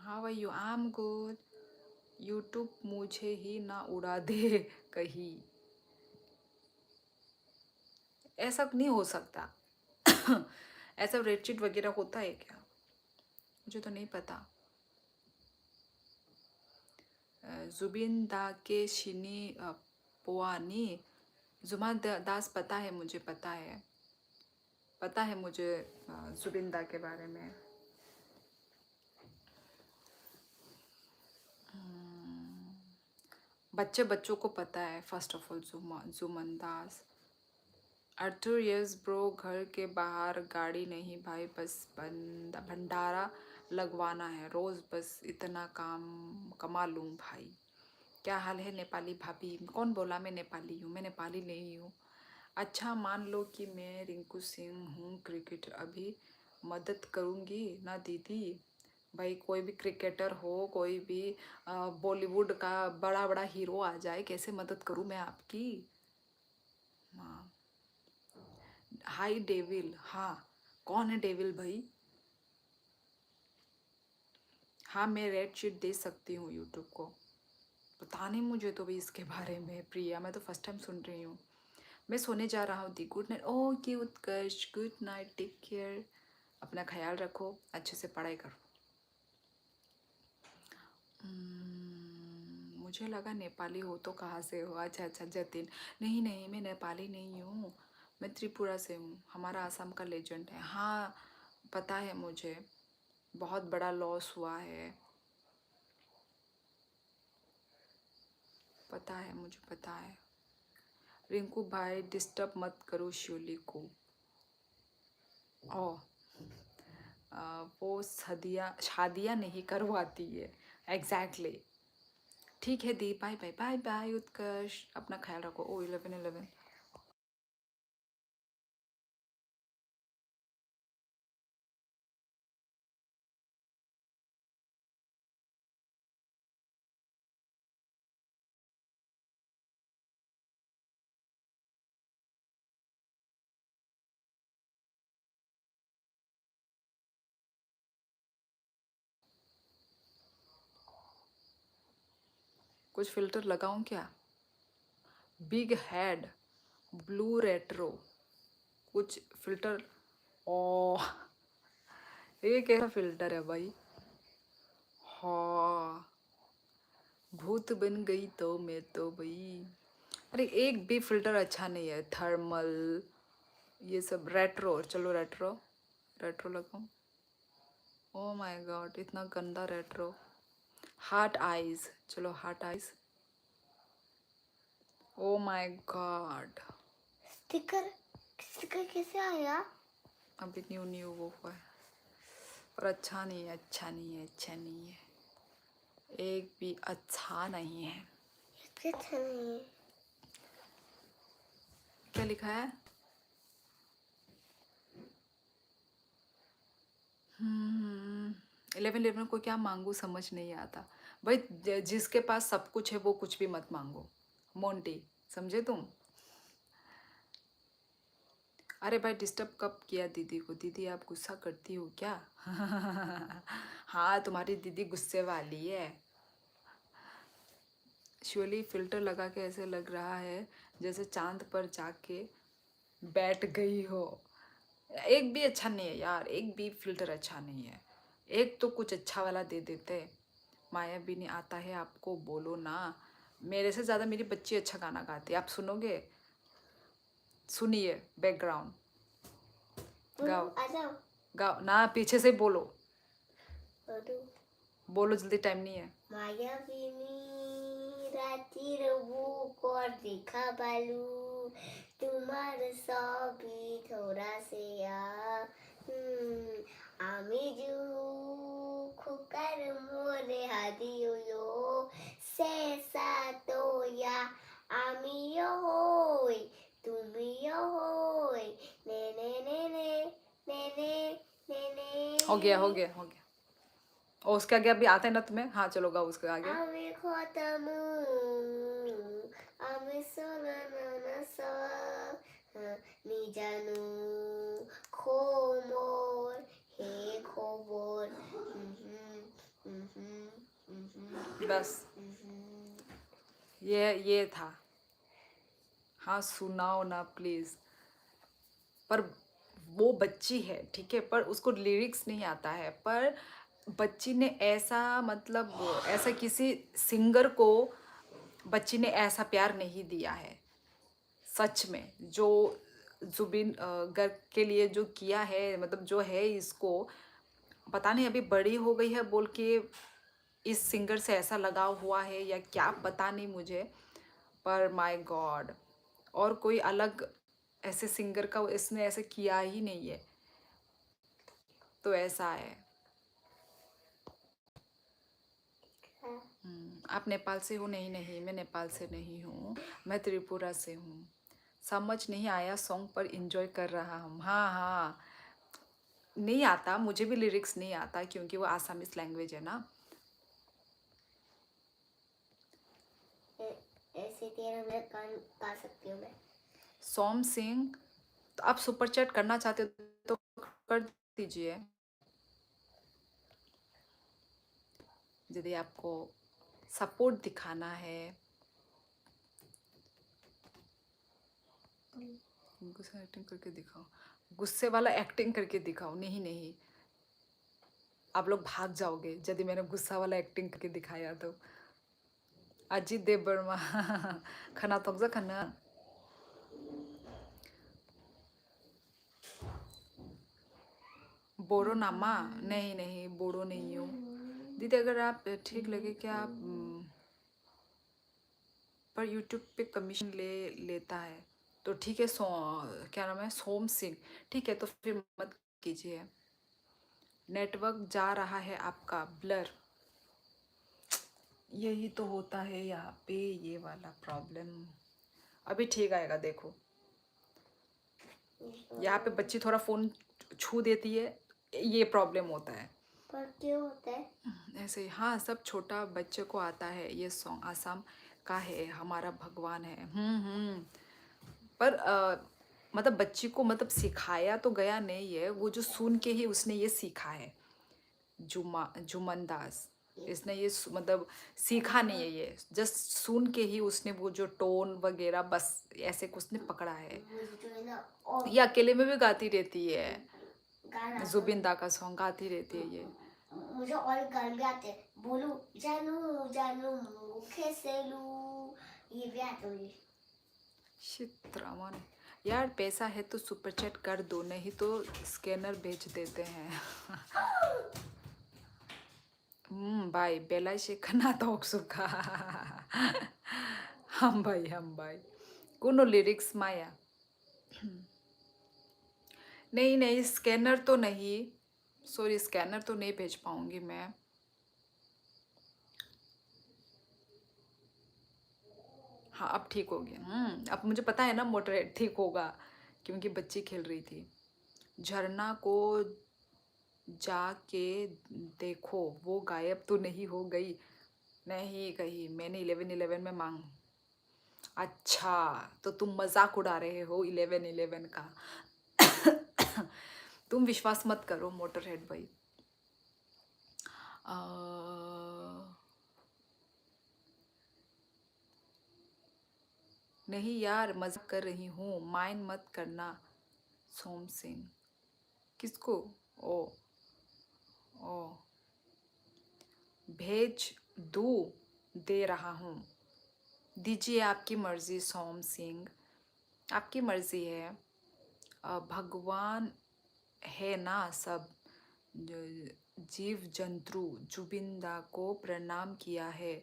Speaker 1: How are you? I am good. YouTube मुझे ही ना उड़ा दे कहीं, ऐसा नहीं हो सकता। ऐसा रेडशीट वगैरह होता है क्या? मुझे तो नहीं पता। जुबिन दा के शिनी पोआनी, जुमा दास पता है, मुझे पता है, पता है मुझे जुबिन दा के बारे में। बच्चे बच्चों को पता है first of all. Juman Das. Arthur yes bro, घर के बाहर गाड़ी नहीं भाई, बस भंडारा लगवाना है रोज़, बस इतना काम कमा लूँ भाई। क्या हाल है नेपाली भाभी? कौन बोला मैं नेपाली हूँ? मैं नेपाली नहीं हूँ। अच्छा मान लो कि मैं रिंकू सिंह हूँ क्रिकेटर, अभी मदद करूँगी ना दीदी? भाई कोई भी क्रिकेटर हो, कोई भी बॉलीवुड का बड़ा बड़ा हीरो आ जाए, कैसे मदद करूँ मैं आपकी? हाँ, हाय डेविल, हाँ कौन है डेविल भाई? हाँ मैं रेड शीट दे सकती हूँ यूट्यूब को, पता नहीं मुझे तो भी इसके बारे में प्रिया, मैं तो फर्स्ट टाइम सुन रही हूँ। मैं सोने जा रहा हूँ दी, गुड नाइट। ओके उत्कर्ष, गुड नाइट, टेक केयर, अपना ख्याल रखो, अच्छे से पढ़ाई करो। मुझे लगा नेपाली हो तो कहाँ से हो? अच्छा अच्छा जतिन, नहीं नहीं मैं नेपाली नहीं हूँ, मैं त्रिपुरा से हूँ, हमारा आसाम का लेजेंड है। हाँ पता है मुझे, बहुत बड़ा लॉस हुआ है, पता है मुझे पता है। रिंकू भाई डिस्टर्ब मत करो शिवली को। ओ वो शादियाँ नहीं करवाती है। एग्जैक्टली ठीक है दी, बाय बाय बाय बाय उत्कर्ष, अपना ख्याल रखो। ओ 11:11। कुछ फिल्टर लगाऊं क्या? बिग हेड, ब्लू रेट्रो, कुछ फिल्टर। ओ ये कैसा फिल्टर है भाई? हाँ भूत बन गई तो मैं तो भाई। अरे एक भी फिल्टर अच्छा नहीं है, थर्मल ये सब। रेट्रो, चलो रेट्रो, रेट्रो लगाऊं। ओ माय गॉड इतना गंदा रेट्रो। हार्ट आइज, चलो heart eyes. O my God
Speaker 2: sticker, sticker कैसे आया?
Speaker 1: अभी न्यू न्यू वो हुआ है। पर अच्छा नहीं है, अच्छा नहीं है, अच्छा नहीं है, एक भी अच्छा नहीं है।
Speaker 2: अच्छा नहीं है।
Speaker 1: क्या लिखा है? 11-11 को क्या मांगू समझ नहीं आता भाई। जिसके पास सब कुछ है वो कुछ भी मत मांगो, मोंटी, समझे तुम? अरे भाई डिस्टर्ब कब किया दीदी को? दीदी आप गुस्सा करती हो क्या? हाँ तुम्हारी दीदी गुस्से वाली है। श्योरली फिल्टर लगा के ऐसे लग रहा है जैसे चांद पर जाके बैठ गई हो। एक भी अच्छा नहीं है यार, एक भी फिल्टर अच्छा नहीं है। एक तो कुछ अच्छा वाला दे देते। माया भी नहीं आता है आपको, बोलो ना। मेरे से ज़्यादा मेरी बच्ची अच्छा गाना गाती है, आप सुनोगे? सुनिए बैकग्राउंड। गाओ
Speaker 2: आ जाओ।
Speaker 1: गाओ ना, पीछे से बोलो,
Speaker 2: बोलो।
Speaker 1: बोलो जल्दी, टाइम नहीं है।
Speaker 2: মায়াবিনী রাতির বুক দেখা বালু তোমার সবই থোড়া সেয়া আমি জু খুকার মোরে হাদিও শেষা তোয়া আমিও হই তুমিও হই নে নে নে নে নে নে নে নে
Speaker 1: हो गया हो गया हो गया। और उसके आगे अभी आता है ना तुम्हें? हाँ चलो गाओ उसके आगे।
Speaker 2: আমি খতমু আমি সোনানানাস নিজানু খোমর হে খবর
Speaker 1: बस ये था। हाँ सुनाओ ना प्लीज़। पर वो बच्ची है ठीक है, पर उसको लिरिक्स नहीं आता है। पर बच्ची ने ऐसा मतलब ऐसा किसी सिंगर को बच्ची ने ऐसा प्यार नहीं दिया है सच में। जो जुबिन गर्ग के लिए जो किया है, मतलब जो है इसको, पता नहीं अभी बड़ी हो गई है बोल के इस सिंगर से ऐसा लगाव हुआ है या क्या, पता नहीं मुझे। पर माय गॉड, और कोई अलग ऐसे सिंगर का इसने ऐसे किया ही नहीं है, तो ऐसा है। आप नेपाल से हो? नहीं नहीं, मैं नेपाल से नहीं हूँ, मैं त्रिपुरा से हूँ। समझ नहीं आया सॉन्ग पर इंजॉय कर रहा हूँ। हाँ हाँ, नहीं आता मुझे भी, लिरिक्स नहीं आता क्योंकि वो आसामीज लैंग्वेज है ना।
Speaker 2: ऐसे 13 मिनट गान गा सकती हूँ मैं।
Speaker 1: सोम सिंह, तो आप सुपर चैट करना चाहते हो तो कर दीजिए, यदि आपको सपोर्ट दिखाना है। गुस्सा एक्टिंग करके दिखाओ, गुस्से वाला एक्टिंग करके दिखाओ। नहीं नहीं, आप लोग भाग जाओगे यदि मैंने गुस्सा वाला एक्टिंग करके दिखाया तो। अजीत देव वर्मा खाना तोगजा खाना। बोरो नामा? नहीं नहीं, बोरो नहीं हूँ दीदी। अगर आप ठीक लगे क्या आप पर यूट्यूब पे कमीशन लेता है तो ठीक है। क्या नाम है? सोम सिंह। ठीक है तो फिर मत कीजिए। नेटवर्क जा रहा है आपका, ब्लर। यही तो होता है यहाँ पे, ये वाला प्रॉब्लम। अभी ठीक आएगा देखो। यहाँ पे बच्ची थोड़ा फ़ोन छू देती है, ये प्रॉब्लम होता है।
Speaker 2: पर क्यों होता है?
Speaker 1: ऐसे ही हाँ, सब छोटा बच्चे को आता है ये सॉन्ग। आसाम का है, हमारा भगवान है। पर मतलब बच्ची को मतलब सिखाया तो गया नहीं है, वो जो सुन के ही उसने ये सीखा है। जुमन दास, इसने ये मतलब सीखा नहीं है, ये जस्ट सुन के ही उसने वो जो टोन वगैरह बस ऐसे कुछ ने पकड़ा है।
Speaker 2: मुझे जो है ना और
Speaker 1: ये अकेले में भी गाती रहती है,
Speaker 2: गाना
Speaker 1: जुबिन दा का सॉन्ग गाती रहती है ये।
Speaker 2: मुझे और गाने भी आते हैं। बोलू जानू जानू मुखे से लू, ये भी आता है मुझे।
Speaker 1: शिट रमन, यार पैसा है तो सुपर चैट कर दो, नहीं तो स्कैनर भेज देते हैं। भाई बेला से खाना तो सुखा। हम भाई कोनो लिरिक्स माया। नहीं नहीं, स्कैनर तो नहीं, सॉरी, स्कैनर तो नहीं भेज पाऊंगी मैं। हाँ, अब ठीक हो गया। अब मुझे पता है ना मोटर ठीक होगा, क्योंकि बच्ची खेल रही थी। झरना को जाके देखो, वो गायब तो नहीं हो गई। नहीं गई, मैंने 11-11 में मांग। अच्छा, तो तुम मजाक उड़ा रहे हो 11-11 का। तुम विश्वास मत करो मोटर हेड भाई। अ, नहीं यार, मजाक कर रही हूँ, माइंड मत करना। सोम सिंह। किसको? ओ। ओ। भेज दूँ? दे रहा हूँ। दीजिए, आपकी मर्जी सोम सिंह, आपकी मर्जी है। भगवान है ना सब। जीव जंतु जुबिंदा को प्रणाम किया है,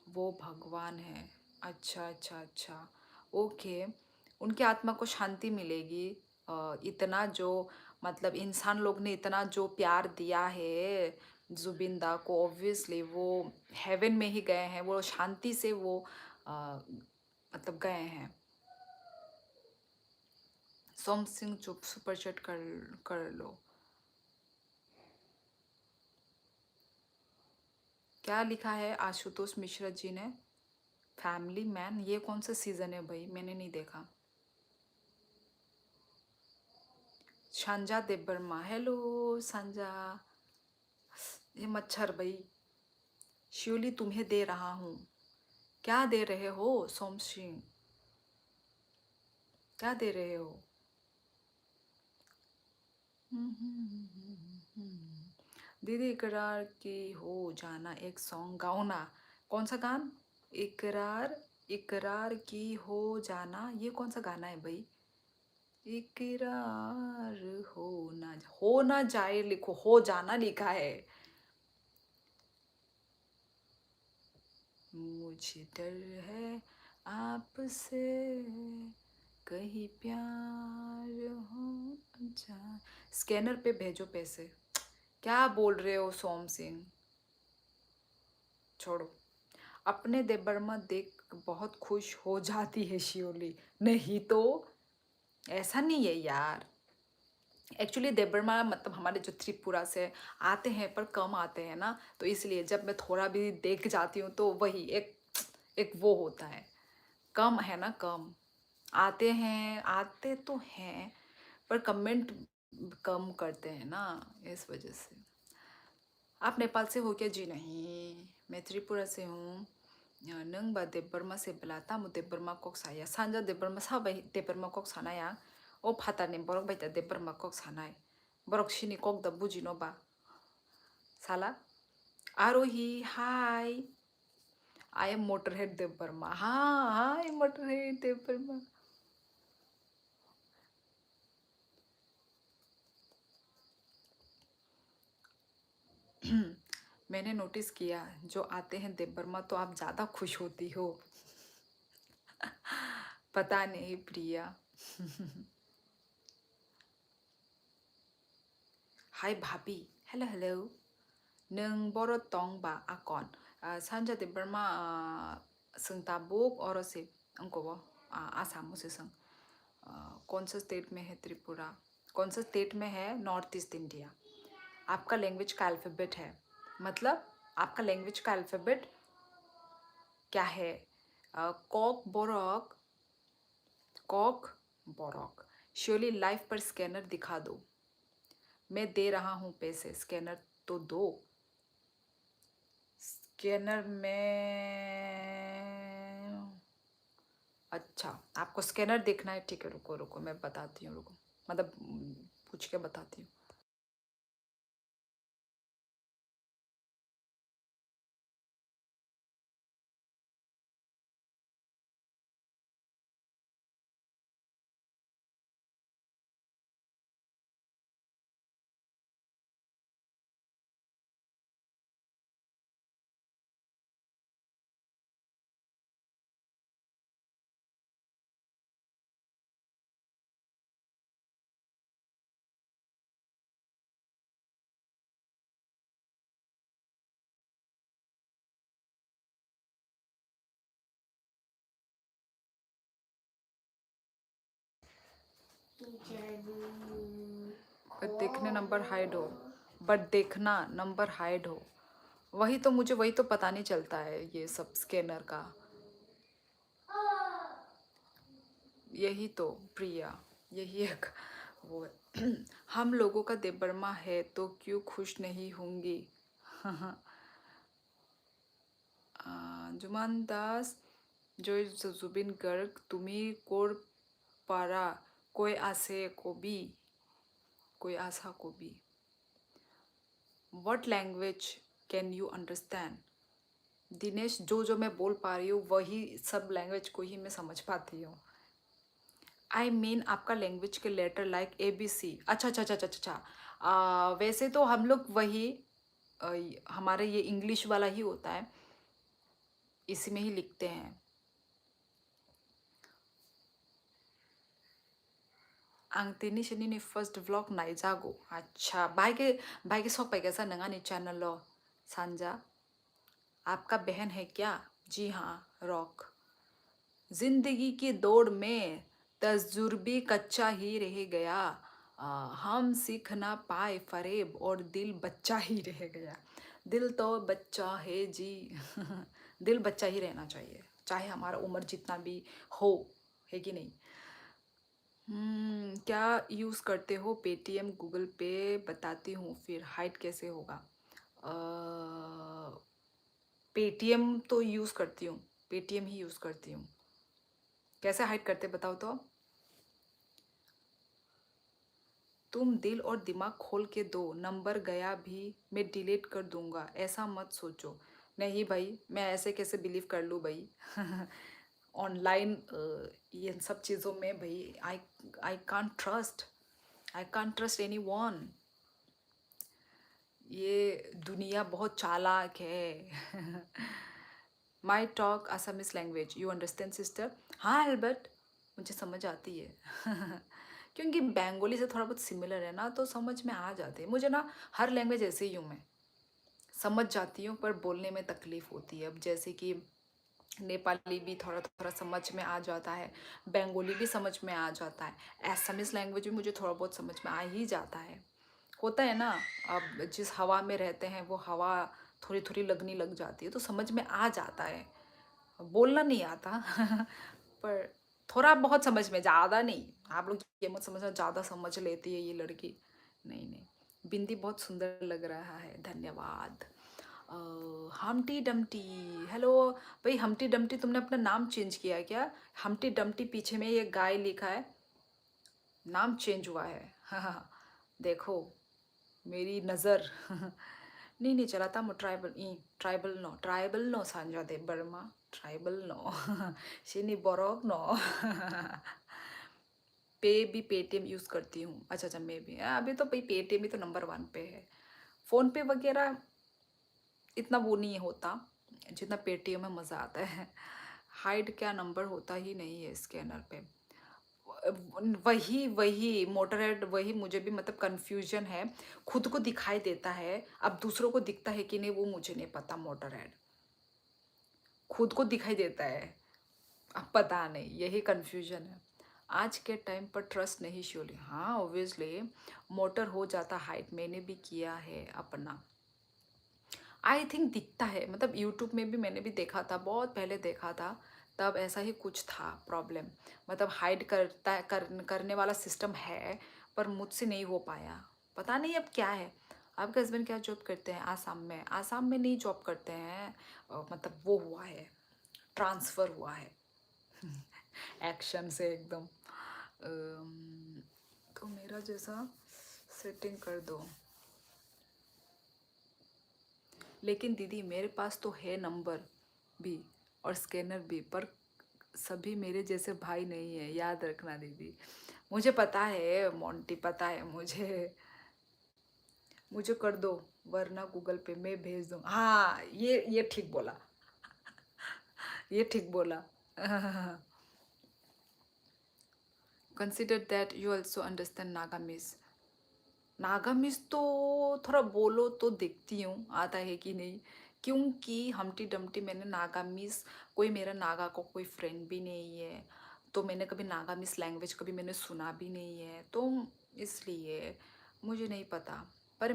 Speaker 1: वो भगवान है। अच्छा अच्छा अच्छा, ओके। उनकी आत्मा को शांति मिलेगी। इतना जो, मतलब इंसान लोग ने इतना जो प्यार दिया है जुबिंदा को, ऑब्वियसली वो हेवन में ही गए हैं, वो शांति से वो मतलब गए हैं। सोम सिंह चुप, सुपर चैट कर लो। क्या लिखा है आशुतोष मिश्रा जी ने? फैमिली मैन, ये कौन सा सीजन है भाई, मैंने नहीं देखा। संजा देबबर्मा, हेलो संजा। ये मच्छर भाई। शिवली, तुम्हें दे रहा हूँ। क्या दे रहे हो सोम सिंह? क्या दे रहे हो? दीदी इकरार की हो जाना, एक सॉन्ग गाओ ना। कौन सा गान? इकरार, इकरार की हो जाना, ये कौन सा गाना है भाई? इकरार हो ना जाए लिखो, हो जाना लिखा है। मुझे डर है आपसे, कहीं प्यार हो जा। स्कैनर पे भेजो पैसे। क्या बोल रहे हो सोम सिंह? छोड़ो। अपने देबर्मा देख बहुत खुश हो जाती है शियोली। नहीं तो, ऐसा नहीं है यार। एक्चुअली देबरमा मतलब हमारे जो त्रिपुरा से आते हैं, पर कम आते हैं ना, तो इसलिए जब मैं थोड़ा भी देख जाती हूँ तो वही एक एक वो होता है। कम है ना, कम आते हैं, आते तो हैं, पर कमेंट कम करते हैं ना, इस वजह से। आप नेपाल से हो क्या? जी नहीं, मैं त्रिपुरा से हूँ। नंबा देबरमा से belata mo Debbarma kok saya sanja Debbarma sabai Debbarma kok sana ya o phata ni borok baita Debbarma kok sanai borok sini kok da bujino ba sala Arohi, hi, I am Motorhead Debbarma. हाँ, hi Motorhead देबरमा। मैंने नोटिस किया, जो आते हैं देबरमा तो आप ज़्यादा खुश होती हो। पता नहीं प्रिया। हाय भाभी, हेलो हेलो। नों बर' दं बा आकन सानजा देबरमा सोंताबुक और से अंको आसाम से संग कौन सा स्टेट में है त्रिपुरा? कौन सा स्टेट में है नॉर्थ ईस्ट इंडिया? आपका लैंग्वेज का अल्फ़ाबेट है, मतलब आपका लैंग्वेज का अल्फ़ाबेट क्या है? Kokborok, Kokborok. Surely life पर स्कैनर दिखा दो। मैं दे रहा हूँ पैसे, स्कैनर तो दो। स्कैनर में, अच्छा आपको स्कैनर देखना है, ठीक है, रुको रुको मैं बताती हूँ, रुको, मतलब पूछ के बताती हूँ।
Speaker 2: जानू
Speaker 1: बट देखने नंबर हाइड हो,
Speaker 2: खो
Speaker 1: बट देखना नंबर हाइड हो। वही तो, मुझे वही तो पता नहीं चलता है ये सब स्कैनर का। यही तो प्रिया, यही एक वो है। हम लोगों का देबर्मा है तो क्यों खुश नहीं होंगी। जुमान दास জয় জুবিন গার্গ তুমি কোর পারা कोई आसे कवि, कोई आशा कवि। What language can you understand. Dinesh, जो जो मैं बोल पा रही हूँ वही सब लैंग्वेज को ही मैं समझ पाती हूँ। आई मीन आपका लैंग्वेज के लेटर लाइक ABC। अच्छा अच्छा अच्छा अच्छा अच्छा। वैसे तो हम लोग वही अ, हमारे ये इंग्लिश वाला ही होता है, इसी में ही लिखते हैं। Ang sini ni first vlog naijago। अच्छा, भाई के सौ पैके सा नंगा नी चैनल लो सांजा। आपका बहन है क्या। जी हाँ, रॉक। जिंदगी की दौड़ में तजुर्बे कच्चा ही रह गया। हम सीख ना पाए फरेब और दिल बच्चा ही रह गया। दिल तो बच्चा है जी। दिल बच्चा ही रहना चाहिए, चाहे हमारा उम्र जितना भी हो, है कि नहीं। क्या यूज़ करते हो। पेटीएम गूगल पे बताती हूँ फिर हाइड कैसे होगा। पेटीएम तो यूज़ करती हूँ, पेटीएम ही यूज़ करती हूँ। कैसे हाइड करते बताओ तो। तुम दिल और दिमाग खोल के दो, नंबर गया भी मैं डिलीट कर दूंगा, ऐसा मत सोचो। नहीं भाई, मैं ऐसे कैसे बिलीव कर लूँ भाई। ऑनलाइन ये सब चीज़ों में भाई I can't trust, I can't trust any one. ये दुनिया बहुत चालाक है। माई talk Assamese language you understand sister. हाँ एल्बर्ट, मुझे समझ आती है। क्योंकि बंगाली से थोड़ा बहुत सिमिलर है ना, तो समझ में आ जाती है मुझे ना। हर लैंग्वेज ऐसे ही हूँ मैं, समझ जाती हूँ पर बोलने में तकलीफ़ होती है। अब जैसे कि नेपाली भी थोड़ा थोड़ा समझ में आ जाता है, बंगाली भी समझ में आ जाता है, असमिस लैंग्वेज भी मुझे थोड़ा बहुत समझ में आ ही जाता है। होता है ना, अब जिस हवा में रहते हैं वो हवा थोड़ी थोड़ी लगनी लग जाती है, तो समझ में आ जाता है। बोलना नहीं आता। पर थोड़ा बहुत समझ में, ज़्यादा नहीं। आप लोग ये मत समझना ज़्यादा समझ लेती है ये लड़की, नहीं नहीं। बिंदी बहुत सुंदर लग रहा है, धन्यवाद। हमटी डमटी, हेलो। भाई हमटी डमटी, तुमने अपना नाम चेंज किया है क्या। हमटी डमटी पीछे में ये गाय लिखा है, नाम चेंज हुआ है। हाँ, देखो मेरी नज़र। नहीं नहीं चला था, ट्राइबल ट्राइबल नो सांजा दे बर्मा, ट्राइबल नो। शिनी बोरोग नो। पे भी पेटीएम यूज़ करती हूँ। अच्छा अच्छा, मैं भी अभी तो भाई पेटीएम ही तो नंबर 1 पे है। फ़ोन पे वगैरह इतना वो नहीं होता जितना पेटीएम में मज़ा आता है। हाइड क्या नंबर होता ही नहीं है स्कैनर पे। वही वही मोटरहेड, वही मुझे भी मतलब कन्फ्यूजन है। खुद को दिखाई देता है, अब दूसरों को दिखता है कि नहीं वो मुझे नहीं पता। मोटरहेड खुद को दिखाई देता है, अब पता नहीं, यही कन्फ्यूजन है। आज के टाइम पर ट्रस्ट नहीं श्योरली, हाँ ऑब्वियसली मोटर हो जाता हाइट, मैंने भी किया है अपना। आई थिंक दिखता है, मतलब यूट्यूब में भी मैंने भी देखा था, बहुत पहले देखा था, तब ऐसा ही कुछ था प्रॉब्लम। मतलब हाइड करता है, करने वाला सिस्टम है, पर मुझसे नहीं हो पाया। पता नहीं अब क्या है। आपके हस्बैंड क्या जॉब करते हैं। आसाम में। आसाम में नहीं जॉब करते हैं, मतलब वो हुआ है, ट्रांसफ़र हुआ है। एक्शन से एकदम। तो मेरा जैसा सेटिंग कर दो। लेकिन दीदी मेरे पास तो है नंबर भी और स्कैनर भी, पर सभी मेरे जैसे भाई नहीं है, याद रखना दीदी। मुझे पता है मोंटी, पता है मुझे। मुझे कर दो वरना गूगल पे मैं भेज दूँ। हाँ, ये ठीक बोला। ये ठीक बोला। Consider that you also understand Nagamese. Nagamese तो थोड़ा बोलो तो देखती हूँ आता है कि नहीं, क्योंकि हमटी डमटी मैंने नागामीज, कोई मेरा नागा को कोई फ्रेंड भी नहीं है, तो मैंने कभी नागामीज लैंग्वेज कभी मैंने सुना भी नहीं है, तो इसलिए मुझे नहीं पता। पर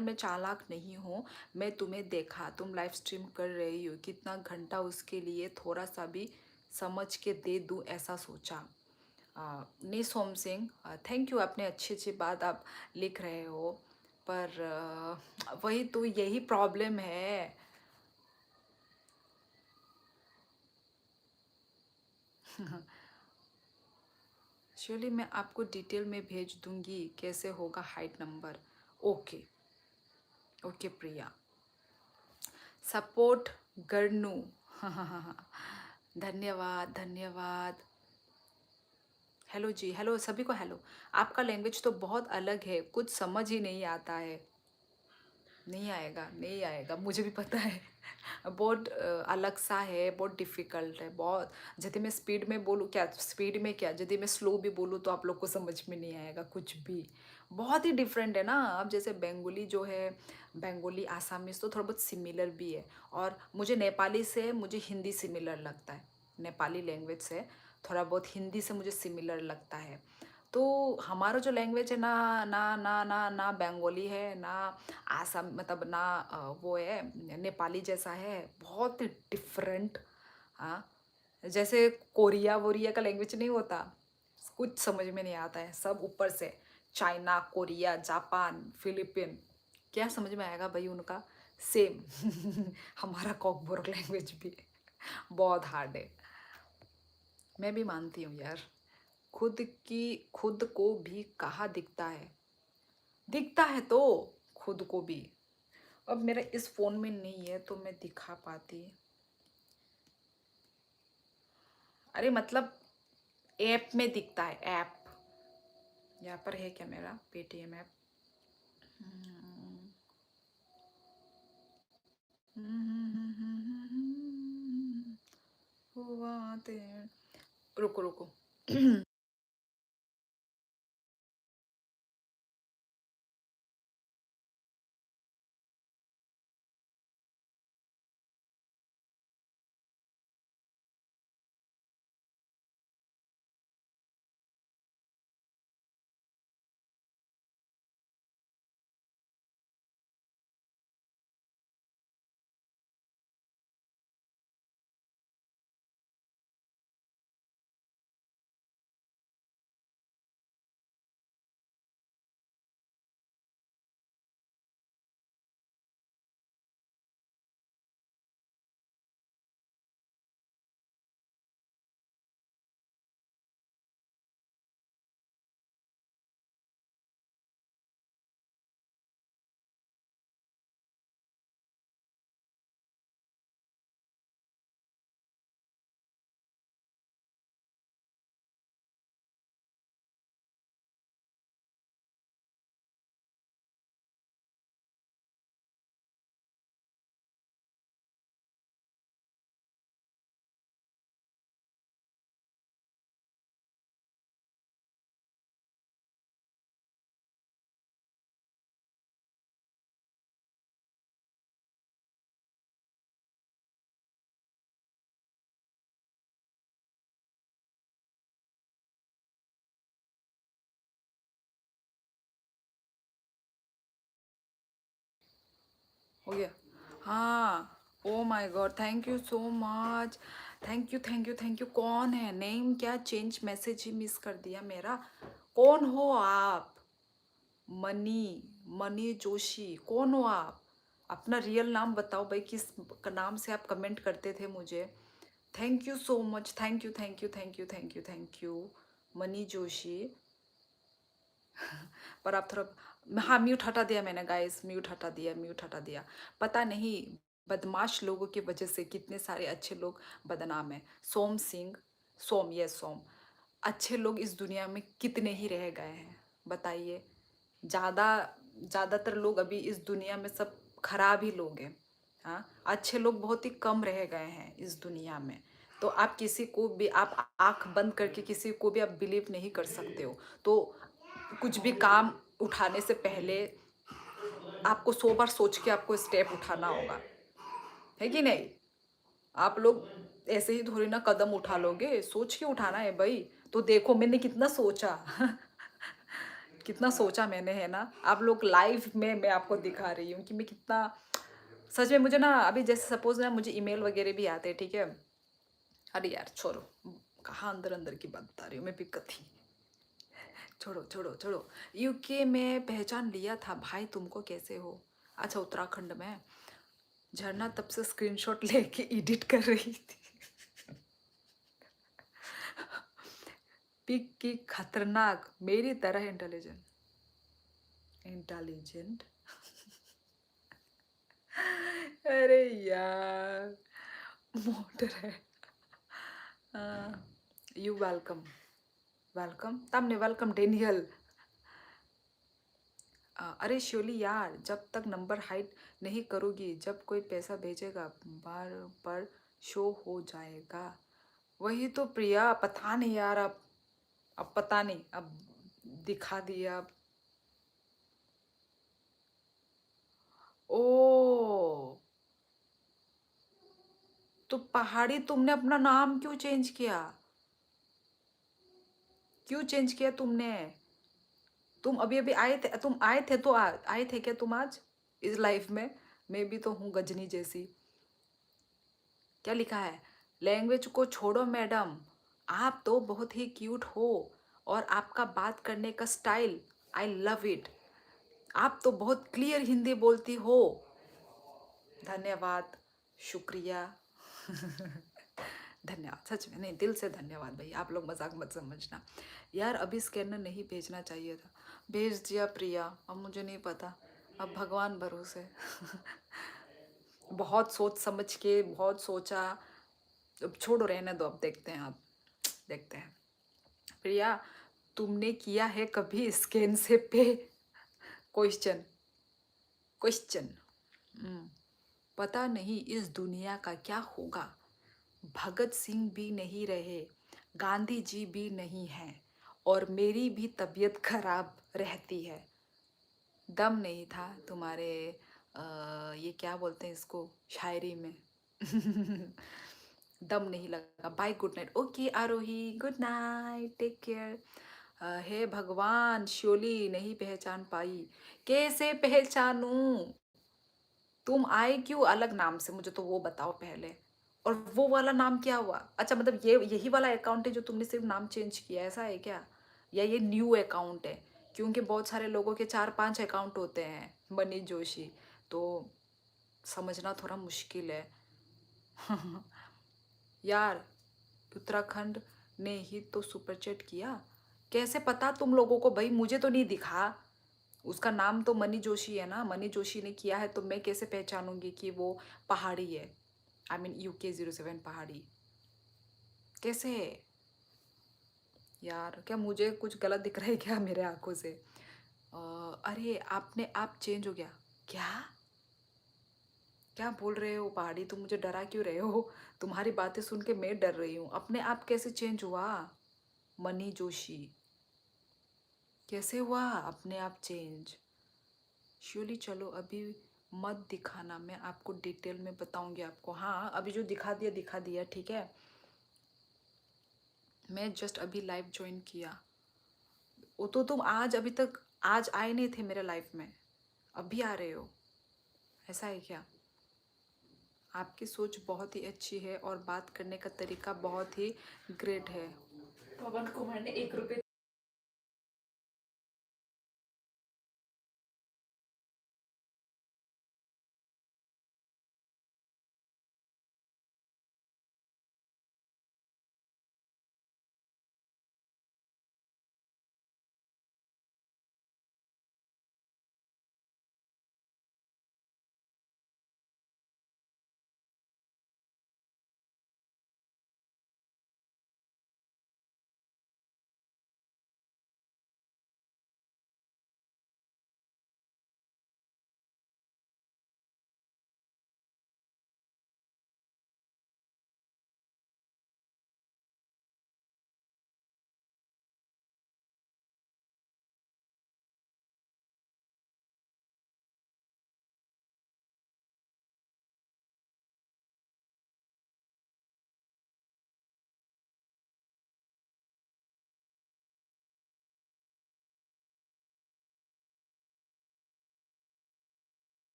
Speaker 1: मैं चालाक नहीं हूँ। मैं तुम्हें देखा, तुम लाइव स्ट्रीम कर रही हो, कितना घंटा उसके लिए थोड़ा सा भी समझ के दे दूँ ऐसा सोचा। नहीं सोम सिंह, थैंक यू, आपने अच्छी अच्छी बात आप लिख रहे हो। पर वही तो, यही प्रॉब्लम है। चलिए मैं आपको डिटेल में भेज दूंगी कैसे होगा हाइट नंबर। ओके। ओके प्रिया, सपोर्ट गर्नू। धन्यवाद धन्यवाद। हेलो जी, हेलो सभी को हेलो। आपका लैंग्वेज तो बहुत अलग है, कुछ समझ ही नहीं आता है। नहीं आएगा नहीं आएगा, मुझे भी पता है। बहुत अलग सा है, बहुत डिफ़िकल्ट है बहुत। यदि मैं स्पीड में बोलूँ, क्या स्पीड में, क्या यदि मैं स्लो भी बोलूँ तो आप लोग को समझ में नहीं आएगा कुछ भी। बहुत ही डिफरेंट है ना। अब जैसे बंगाली जो है, बंगाली आसामीज़ तो थोड़ा बहुत सिमिलर भी है। और मुझे नेपाली से मुझे हिंदी सिमिलर लगता है। नेपाली लैंग्वेज से थोड़ा बहुत हिंदी से मुझे सिमिलर लगता है। तो हमारा जो लैंग्वेज है ना, ना बंगाली है, ना आसाम, मतलब ना वो है नेपाली जैसा है, बहुत ही डिफरेंट। हाँ, जैसे कोरिया वोरिया का लैंग्वेज नहीं होता, कुछ समझ में नहीं आता है। सब ऊपर से चाइना, कोरिया, जापान, फिलीपीन, क्या समझ में आएगा भाई उनका। सेम। हमारा कॉकबोरक लैंग्वेज भी बहुत हार्ड है। मैं भी मानती हूँ यार। खुद को भी कहाँ दिखता है, दिखता है तो खुद को भी। अब मेरा इस फ़ोन में नहीं है तो मैं दिखा पाती। अरे मतलब ऐप में दिखता है, ऐप। यहाँ पर है क्या मेरा पेटीएम ऐप? हुआ ते- रुको रुको। हो गया। हाँ। ओ my god, thank you so much. Thank you thank you thank you. कौन है? नेम क्या चेंज, मैसेज ही मिस कर दिया मेरा। कौन हो आप? मनी, मनी जोशी, कौन हो आप? अपना रियल नाम बताओ भाई, किस नाम से आप कमेंट करते थे मुझे। Thank you so much, thank you thank you thank you thank you thank you. Money Joshi. पर आप थोड़ा, हाँ म्यूट हटा दिया मैंने गाइस, म्यूट हटा दिया, म्यूट हटा दिया। पता नहीं बदमाश लोगों की वजह से कितने सारे अच्छे लोग बदनाम हैं। सोम सिंह, सोम, ये सोम, अच्छे लोग इस दुनिया में कितने ही रह गए हैं बताइए। ज़्यादा ज़्यादातर लोग अभी इस दुनिया में सब खराब ही लोग हैं। हाँ, अच्छे लोग बहुत ही कम रह गए हैं इस दुनिया में। तो आप किसी को भी, आप आंख बंद करके किसी को भी आप बिलीव नहीं कर सकते हो। तो कुछ भी काम उठाने से पहले आपको 100 बार सोच के आपको स्टेप उठाना होगा, है कि नहीं? आप लोग ऐसे ही थोड़ी ना कदम उठा लोगे, सोच के उठाना है भाई। तो देखो मैंने कितना सोचा कितना सोचा मैंने, है ना? आप लोग लाइव में मैं आपको दिखा रही हूँ कि मैं कितना सच में। मुझे ना अभी जैसे सपोज़ ना मुझे ईमेल वगैरह भी आते हैं, ठीक है? अरे यार छोड़ो, कहाँ अंदर-अंदर की बात बता रही हूँ मैं भी कथी। छोड़ो, छोड़ो, छोड़ो। यूके में पहचान लिया था भाई, तुमको कैसे हो? अच्छा उत्तराखंड में। झरना तब से स्क्रीनशॉट लेके एडिट कर रही थी। पिक की खतरनाक, मेरी तरह इंटेलिजेंट। इंटेलिजेंट? अरे यार, मोटर है। यू वेलकम, वेलकम तमने वेलकम डेनियल। अरे श्योली यार, जब तक नंबर हाइड नहीं करोगी, जब कोई पैसा भेजेगा बार पर शो हो जाएगा। वही तो प्रिया, पता नहीं यार, अब पता नहीं, अब दिखा दिया अब। ओ, तो पहाड़ी तुमने अपना नाम क्यों चेंज किया? क्यों चेंज किया तुमने? तुम अभी अभी आए थे, तुम आए थे तो आए थे क्या तुम आज इस लाइफ में? मैं भी तो हूँ गजनी जैसी। क्या लिखा है? लैंग्वेज को छोड़ो मैडम, आप तो बहुत ही क्यूट हो, और आपका बात करने का स्टाइल, आई लव इट। आप तो बहुत क्लियर हिंदी बोलती हो। धन्यवाद, शुक्रिया। धन्यवाद, सच में, नहीं दिल से धन्यवाद भाई, आप लोग मजाक मत समझना। यार अभी स्कैनर नहीं भेजना चाहिए था, भेज दिया प्रिया, अब मुझे नहीं पता, अब भगवान भरोसे। बहुत सोच समझ के बहुत सोचा, अब छोड़ो रहने दो, अब देखते हैं, अब देखते हैं। प्रिया, तुमने किया है कभी स्कैन से पे? Question, question. पता नहीं इस दुनिया का क्या होगा, भगत सिंह भी नहीं रहे, गांधी जी भी नहीं हैं, और मेरी भी तबीयत खराब रहती है। दम नहीं था तुम्हारे, ये क्या बोलते हैं इसको शायरी में? दम नहीं लगा। Bye, good night. Okay Aarohi, good night, take care. हे भगवान, श्योली नहीं पहचान पाई। कैसे पहचानूं? तुम आए क्यों अलग नाम से, मुझे तो वो बताओ पहले। और वो वाला नाम क्या हुआ? अच्छा मतलब ये यही वाला अकाउंट है जो तुमने सिर्फ नाम चेंज किया, ऐसा है क्या? या ये न्यू अकाउंट है? क्योंकि बहुत सारे लोगों के 4-5 अकाउंट होते हैं मनीष जोशी, तो समझना थोड़ा मुश्किल है। यार, उत्तराखंड ने ही तो सुपर चैट किया। कैसे पता तुम लोगों को भाई? मुझे तो नहीं दिखा। उसका नाम तो मनी जोशी है ना, मनी जोशी ने किया है, तो मैं कैसे पहचानूंगी कि वो पहाड़ी है? आई मीन UK07 पहाड़ी। कैसे? यार क्या मुझे कुछ गलत दिख रहा है क्या मेरे आंखों से? अरे आपने आप चेंज हो गया क्या? क्या बोल रहे हो पहाड़ी? तुम मुझे डरा क्यों रहे हो? तुम्हारी बातें सुन के मैं डर रही हूँ। अपने आप कैसे चेंज हुआ? मनी जोशी कैसे हुआ अपने आप चेंज? श्योरली, चलो अभी मत दिखाना, मैं आपको डिटेल में बताऊंगी आपको। हाँ अभी जो दिखा दिया, ठीक है? मैं जस्ट अभी लाइव ज्वाइन किया। वो तो तुम आज अभी तक आज आए नहीं थे मेरे लाइफ में, अभी आ रहे हो? ऐसा है क्या? आपकी सोच बहुत ही अच्छी है और बात करने का तरीका बहुत ही ग्रेट है। पवन कुमार ने 1 रुपये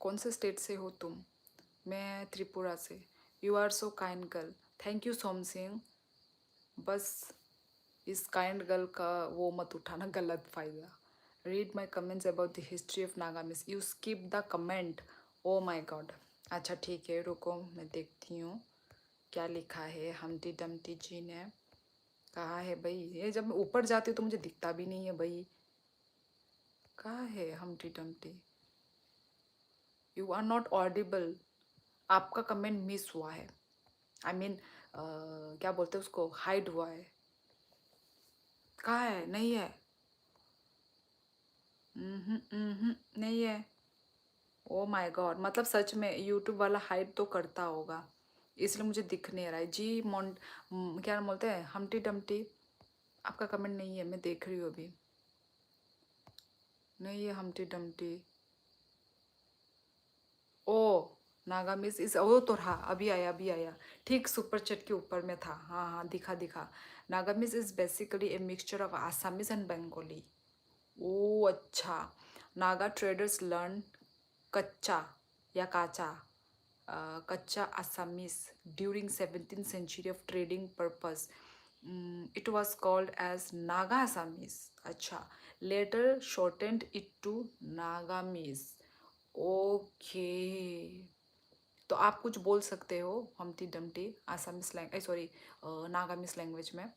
Speaker 1: कौन से स्टेट से हो तुम? मैं त्रिपुरा से। You are so kind girl. Thank you Som Singh. बस इस काइंड गर्ल का वो मत उठाना गलत फायदा। Read my comments about the history of Nagamese. You skip the comment. Oh my god. अच्छा ठीक है, रुको मैं देखती हूँ क्या लिखा है हमटी डमटी जी ने। कहाँ है भाई? ये जब मैं ऊपर जाती हूँ तो मुझे दिखता भी नहीं है भाई। कहाँ है Humpty Dumpty? You are not audible. आपका कमेंट मिस हुआ है। आई मीन क्या बोलते हैं उसको, हाइड हुआ है। कहाँ है? नहीं है। नहीं है। ओ माय गॉड, मतलब सच में यूट्यूब वाला हाइड तो करता होगा, इसलिए मुझे दिख नहीं रहा है जी। क्या बोलते हैं, हमटी डमटी। आपका कमेंट नहीं है, मैं देख रही हूँ अभी। नहीं है हमटी डमटी। ओ नागामिस इस वो तो रहा, अभी आया अभी आया। ठीक सुपर चैट के ऊपर में था। हाँ हाँ, दिखा दिखा। Nagamese is basically a mixture of Assamese and Bengali. Oh अच्छा। नागा ट्रेडर्स लर्न कच्चा या काचा कच्चा Assamese during 17th century of trading purpose. It was called as Naga Assamese. अच्छा, later shortened it to Nagamese. Okay, तो आप कुछ बोल सकते हो Humpty Dumpty Assamese language, sorry Nagamese language में,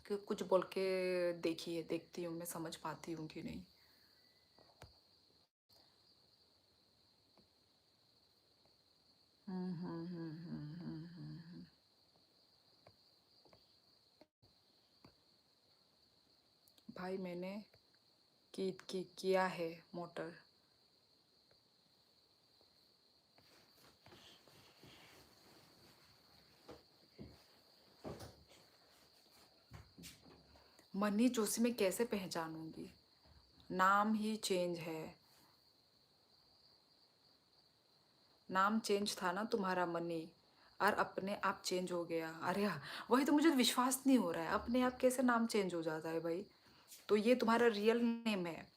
Speaker 1: कि कुछ बोल के देखिए, देखती हूँ मैं समझ पाती हूँ कि नहीं। भाई मैंने किया है मोटर। मनी जोशी में कैसे पहचानूंगी? नाम ही चेंज है। नाम चेंज था ना तुम्हारा मनी, और अपने आप चेंज हो गया। अरे वही तो मुझे विश्वास नहीं हो रहा है, अपने आप कैसे नाम चेंज हो जाता है भाई? तो ये तुम्हारा रियल नेम है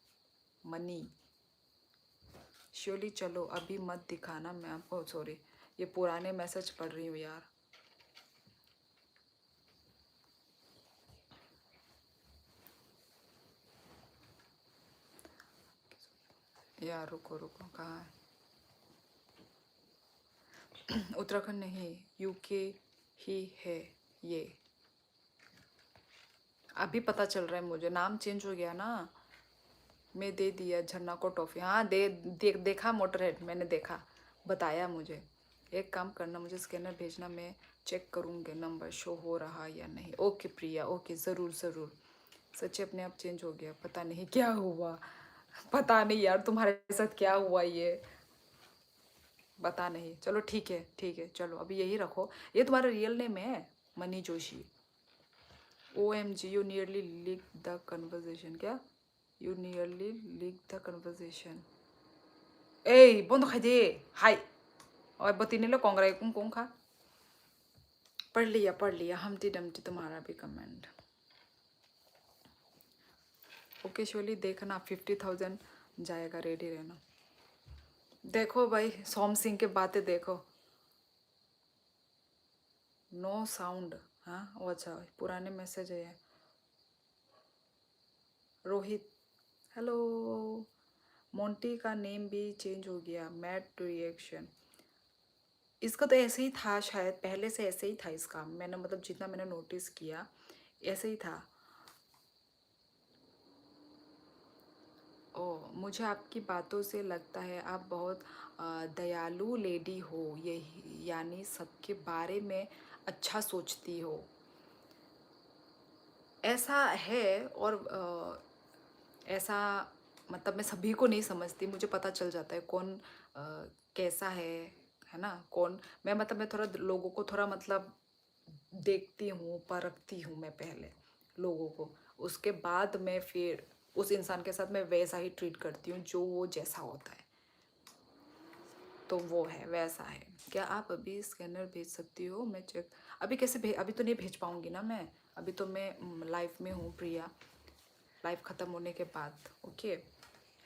Speaker 1: मनी? श्योरली। चलो अभी मत दिखाना, मैं आपको, सॉरी ये पुराने मैसेज पढ़ रही हूँ यार। यार रुको रुको, कहाँ है? उत्तराखंड नहीं, यूके ही है ये। अभी पता चल रहा है मुझे, नाम चेंज हो गया ना। मैं दे दिया झरना को टॉफ़ी। हाँ देखा मोटरहेड, मैंने देखा, बताया मुझे। एक काम करना, मुझे स्कैनर भेजना, मैं चेक करूँगी नंबर शो हो रहा या नहीं। ओके प्रिया, ओके, ज़रूर ज़रूर। सच्ची अपने आप चेंज हो गया, पता नहीं क्या हुआ। पता नहीं यार तुम्हारे साथ क्या हुआ, ये पता नहीं। चलो ठीक है ठीक है, चलो अभी यही रखो। ये तुम्हारा रियल नेम है money Joshi? OMG, you nearly leaked the conversation। क्या? You nearly leaked the conversation। Ey, bondo खाई दे। हाय। और बतीने लो कोंगरा कुम खा। पढ़ लिया हमटी डमटी तुम्हारा भी कमेंट। ओके शोली, देखना 50,000 जाएगा, रेडी रहना। देखो भाई, सोम सिंह के बातें देखो। No sound. हाँ वो अच्छा, पुराने मैसेज है ये। रोहित, हेलो। मोंटी का नेम भी चेंज हो गया, मैट रिएक्शन। इसका तो ऐसे ही था शायद, पहले से ऐसे ही था इसका, मैंने मतलब जितना मैंने नोटिस किया ऐसे ही था। ओ, मुझे आपकी बातों से लगता है आप बहुत दयालु लेडी हो, यही यानी सबके बारे में अच्छा सोचती हो। ऐसा है, और ऐसा मतलब मैं सभी को नहीं समझती, मुझे पता चल जाता है कौन कैसा है ना कौन। मैं मतलब मैं थोड़ा लोगों को थोड़ा मतलब देखती हूँ, परखती हूँ मैं पहले लोगों को, उसके बाद मैं फिर उस इंसान के साथ मैं वैसा ही ट्रीट करती हूँ जो वो जैसा होता है। तो वो है वैसा है। क्या आप अभी स्कैनर भेज सकती हो? मैं चेक अभी कैसे भेज, अभी तो नहीं भेज पाऊँगी ना मैं, अभी तो मैं लाइफ में हूँ प्रिया, लाइफ ख़त्म होने के बाद। Okay,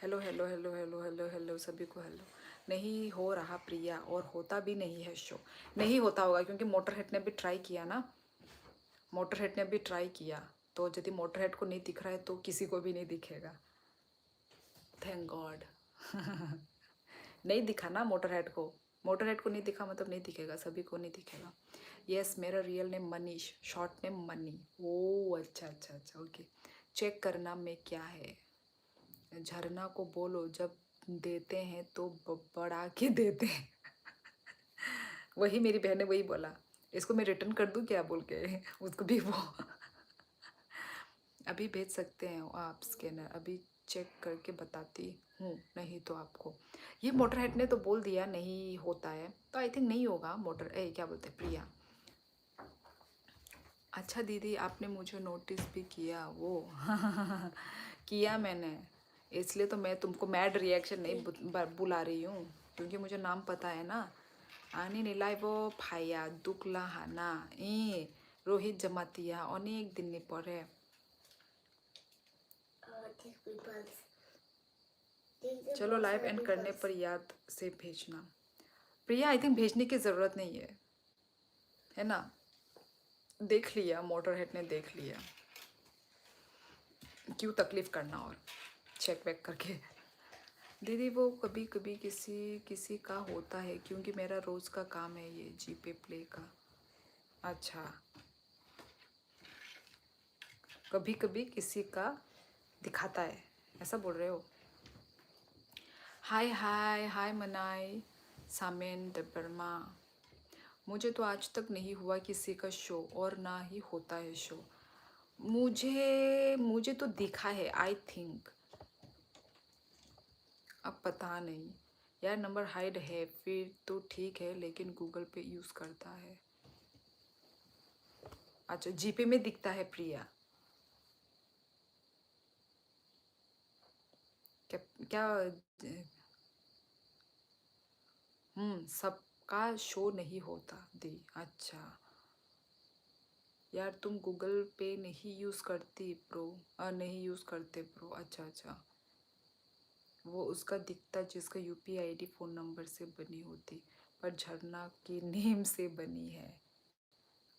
Speaker 1: hello hello hello hello hello hello सभी को हेलो। नहीं हो रहा प्रिया, और होता भी नहीं है शो। नहीं होता होगा क्योंकि मोटरहेड ने भी ट्राई किया ना, मोटरहेड ने भी ट्राई किया। तो यदि मोटरहेड को नहीं दिख रहा है तो किसी को भी नहीं दिखेगा। Thank God. नहीं दिखा ना मोटरहेड को, मोटरहेड को नहीं दिखा मतलब नहीं दिखेगा, सभी को नहीं दिखेगा। यस मेरा real name Manish, short name Mani. Oh अच्छा अच्छा अच्छा ओके। चेक करना में क्या है। झरना को बोलो जब देते हैं तो बढ़ा के देते हैं। वही मेरी बहन ने वही बोला। इसको मैं रिटर्न कर दूं क्या बोल के उसको भी वो। अभी भेज सकते हैं आप स्कैनर, अभी चेक करके बताती हूँ, नहीं तो आपको। ये मोटरहेड ने तो बोल दिया नहीं होता है, तो आई थिंक नहीं होगा। क्या बोलते हैं प्रिया। अच्छा दीदी आपने मुझे नोटिस भी किया वो। किया मैंने, इसलिए तो मैं तुमको मैड रिएक्शन नहीं बुला रही हूँ, क्योंकि मुझे नाम पता है ना। आनी नीलाई वो भाइया दुखला हाना ए रोहित जमातिया अनेक दिन नहीं पड़े।
Speaker 2: these people.
Speaker 1: चलो लाइव एंड करने पर याद से भेजना। प्रिया आई थिंक भेजने की ज़रूरत नहीं है ना। देख लिया, मोटरहेड ने देख लिया, क्यों तकलीफ करना और चेक वेक करके। दीदी वो कभी कभी किसी किसी का होता है, क्योंकि मेरा रोज़ का काम है ये जीपे प्ले का। अच्छा, कभी कभी किसी का दिखाता है, ऐसा बोल रहे हो। हाय हाय हाय मनाई सामेन द बर्मा। मुझे तो आज तक नहीं हुआ किसी का शो, और ना ही होता है शो। मुझे मुझे तो दिखा है आई थिंक, अब पता नहीं यार। नंबर हाइड है फिर तो ठीक है, लेकिन गूगल पे यूज़ करता है। अच्छा जीपे में दिखता है प्रिया। क्या क्या। सबका शो नहीं होता दी। अच्छा यार तुम गूगल पे नहीं यूज़ करती प्रो, नहीं यूज़ करते प्रो। अच्छा अच्छा, वो उसका दिखता जिसका यूपीआई आईडी फ़ोन नंबर से बनी होती, पर झरना की नेम से बनी है।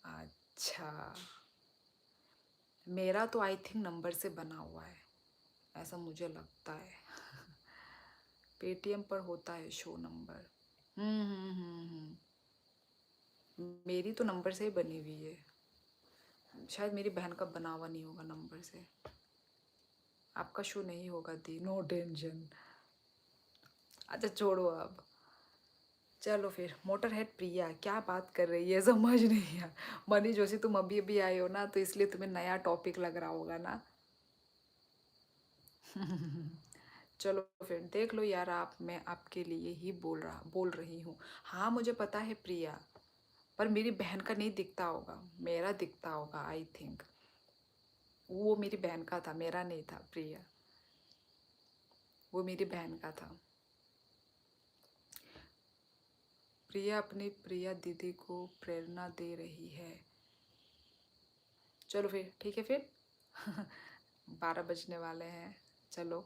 Speaker 1: अच्छा, मेरा तो आई थिंक नंबर से बना हुआ है, ऐसा मुझे लगता है। पेटीएम पर होता है शो नंबर। मेरी तो नंबर से ही बनी हुई है, शायद मेरी बहन का बना हुआ नहीं होगा नंबर से। आपका शो नहीं होगा दी, नो टेंशन। अच्छा छोड़ो अब, चलो फिर। मोटरहेड प्रिया क्या बात कर रही है समझ नहीं आ। मनी जोशी तुम अभी अभी आए हो ना, तो इसलिए तुम्हें नया टॉपिक लग रहा होगा ना। चलो फिर देख लो यार, आप मैं आपके लिए ही बोल रही हूँ। हाँ मुझे पता है प्रिया, पर मेरी बहन का नहीं दिखता होगा, मेरा दिखता होगा आई थिंक। वो मेरी बहन का था, मेरा नहीं था प्रिया, वो मेरी बहन का था। प्रिया अपनी प्रिया दीदी को प्रेरणा दे रही है। चलो फिर ठीक है फिर। 12 बजने वाले हैं। चलो,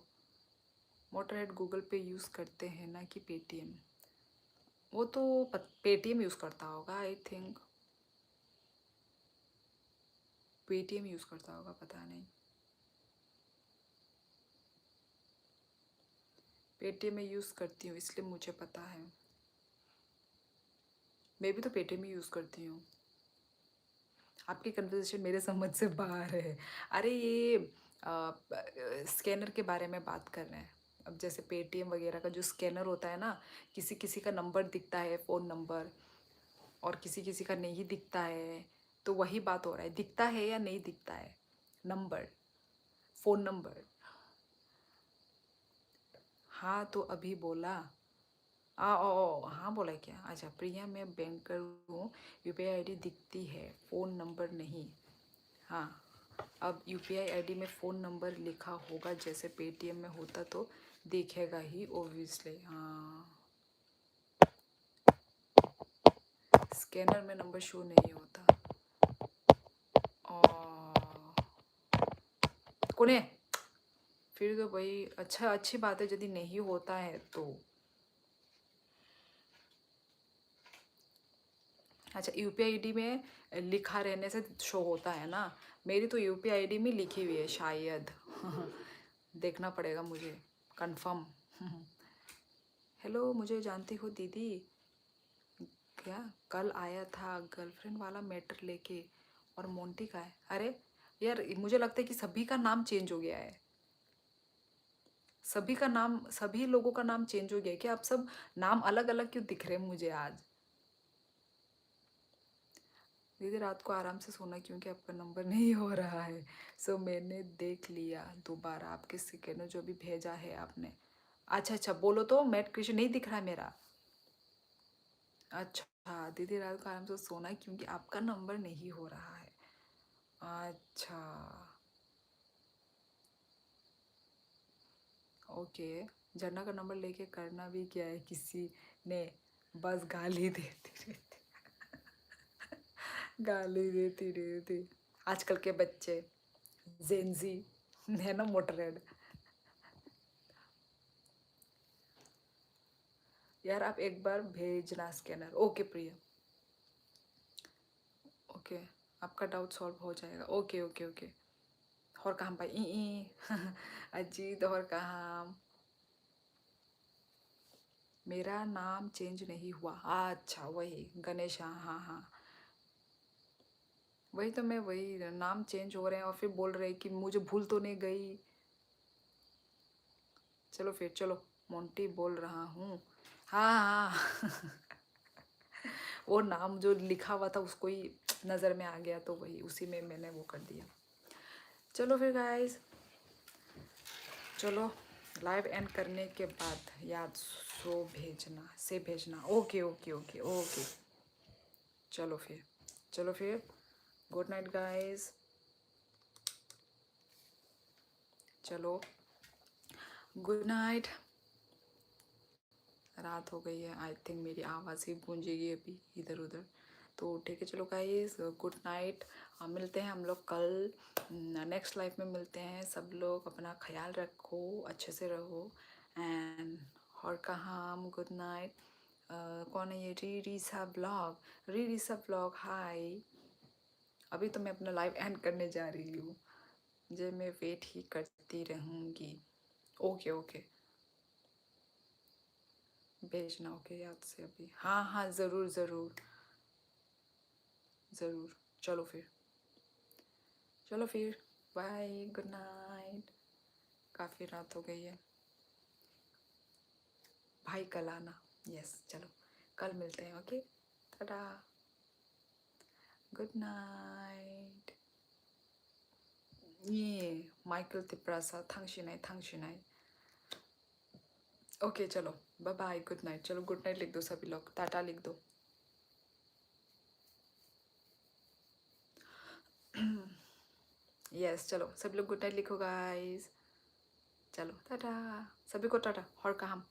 Speaker 1: मोटरहेड गूगल पे यूज़ करते हैं ना कि पेटीएम। वो तो पेटीएम यूज़ करता होगा आई थिंक, पेटीएम यूज़ करता होगा, पता नहीं। पेटीएम में यूज़ करती हूँ इसलिए मुझे पता है। मैं भी तो पेटीएम ही यूज़ करती हूँ। आपकी कन्वर्सेशन मेरे समझ से बाहर है। अरे ये स्कैनर के बारे में बात कर रहे हैं। अब जैसे पेटीएम वगैरह का जो स्कैनर होता है ना, किसी किसी का नंबर दिखता है, फ़ोन नंबर, और किसी किसी का नहीं दिखता है। तो वही बात हो रहा है, दिखता है या नहीं दिखता है नंबर, फ़ोन नंबर। हाँ तो अभी बोला। हाँ बोला क्या। अच्छा प्रिया मैं बैंकर हूँ, यूपीआई आईडी दिखती है, फ़ोन नंबर नहीं। हाँ, अब यूपीआई आईडी में फ़ोन नंबर लिखा होगा, जैसे पेटीएम में होता तो दिखेगा ही ओब्वियसली। हाँ, स्कैनर में नंबर शो नहीं होता। और कौन है फिर तो भाई अच्छा, अच्छी बात है यदि नहीं होता है तो। अच्छा, यूपीआई आईडी में लिखा रहने से शो होता है ना? मेरी तो यूपीआई आईडी में लिखी हुई है शायद। देखना पड़ेगा मुझे कंफर्म। हेलो, मुझे जानती हो दीदी? क्या कल आया था गर्लफ्रेंड वाला मैटर लेके, और मोंटी का है? अरे यार, मुझे लगता है कि सभी का नाम चेंज हो गया है। सभी का नाम, सभी लोगों का नाम चेंज हो गया है क्या? आप सब नाम अलग अलग क्यों दिख रहे हैं मुझे आज? दीदी रात को आराम से सोना क्योंकि आपका नंबर नहीं हो रहा है। सो मैंने देख लिया दोबारा आपके स्कैनर जो भी भेजा है आपने। अच्छा अच्छा, बोलो तो। मैट क्रिएशन नहीं दिख रहा है मेरा। अच्छा, दीदी रात को आराम से सोना क्योंकि आपका नंबर नहीं हो रहा है। अच्छा, ओके। झरना का नंबर लेके करना भी क्या है किसी ने? बस गाली देती रहती। गाली देती रहती। आजकल के बच्चे जेनजी है ना, मोटरहेड। यार आप एक बार भेजना स्कैनर। ओके प्रिया, ओके। आपका डाउट सॉल्व हो जाएगा। Okay okay okay. और कहाँ भाई? अजीत, और कहाँ? मेरा नाम चेंज नहीं हुआ। अच्छा, वही गणेश। हाँ हाँ हाँ, वही तो मैं, वही नाम चेंज हो रहे हैं और फिर बोल रहे हैं कि मुझे भूल तो नहीं गई। चलो फिर, चलो। मोंटी बोल रहा हूँ। हाँ हाँ। वो नाम जो लिखा हुआ था उसको ही नज़र में आ गया, तो वही उसी में मैंने वो कर दिया। चलो फिर गाइस, चलो। लाइव एंड करने के बाद याद से भेजना। Okay okay okay okay. चलो फिर, चलो फिर। Good night guys. चलो, गुड नाइट। रात हो गई है, आई थिंक मेरी आवाज़ ही गूंजेगी अभी इधर उधर। तो ठीक है, चलो गाइस, गुड नाइट। मिलते हैं हम लोग कल नेक्स्ट लाइफ में मिलते हैं। सब लोग अपना ख्याल रखो, अच्छे से रहो। एंड और कहाँ, गुड नाइट। कौन है ये? रीसा ब्लॉग, हाय। अभी तो मैं अपना लाइव एंड करने जा रही हूँ। जे मैं वेट ही करती रहूँगी। ओके ओके, भेजना। ओके, याद से अभी। हाँ हाँ, ज़रूर ज़रूर ज़रूर। चलो फिर, चलो फिर। Bye, good night. काफ़ी रात हो गई है भाई, कल आना। यस, चलो कल मिलते हैं। Okay, Tata, good night. ये माइकल तिप्रासा, थांगशिनाई। ओके चलो, बाय बाय, गुड नाइट। चलो गुड नाइट लिख दो सभी लोग, टाटा लिख दो। यस, चलो सभी लोग गुड नाइट लिखो गाइस। चलो टाटा, सभी को टाटा। और कहाँ?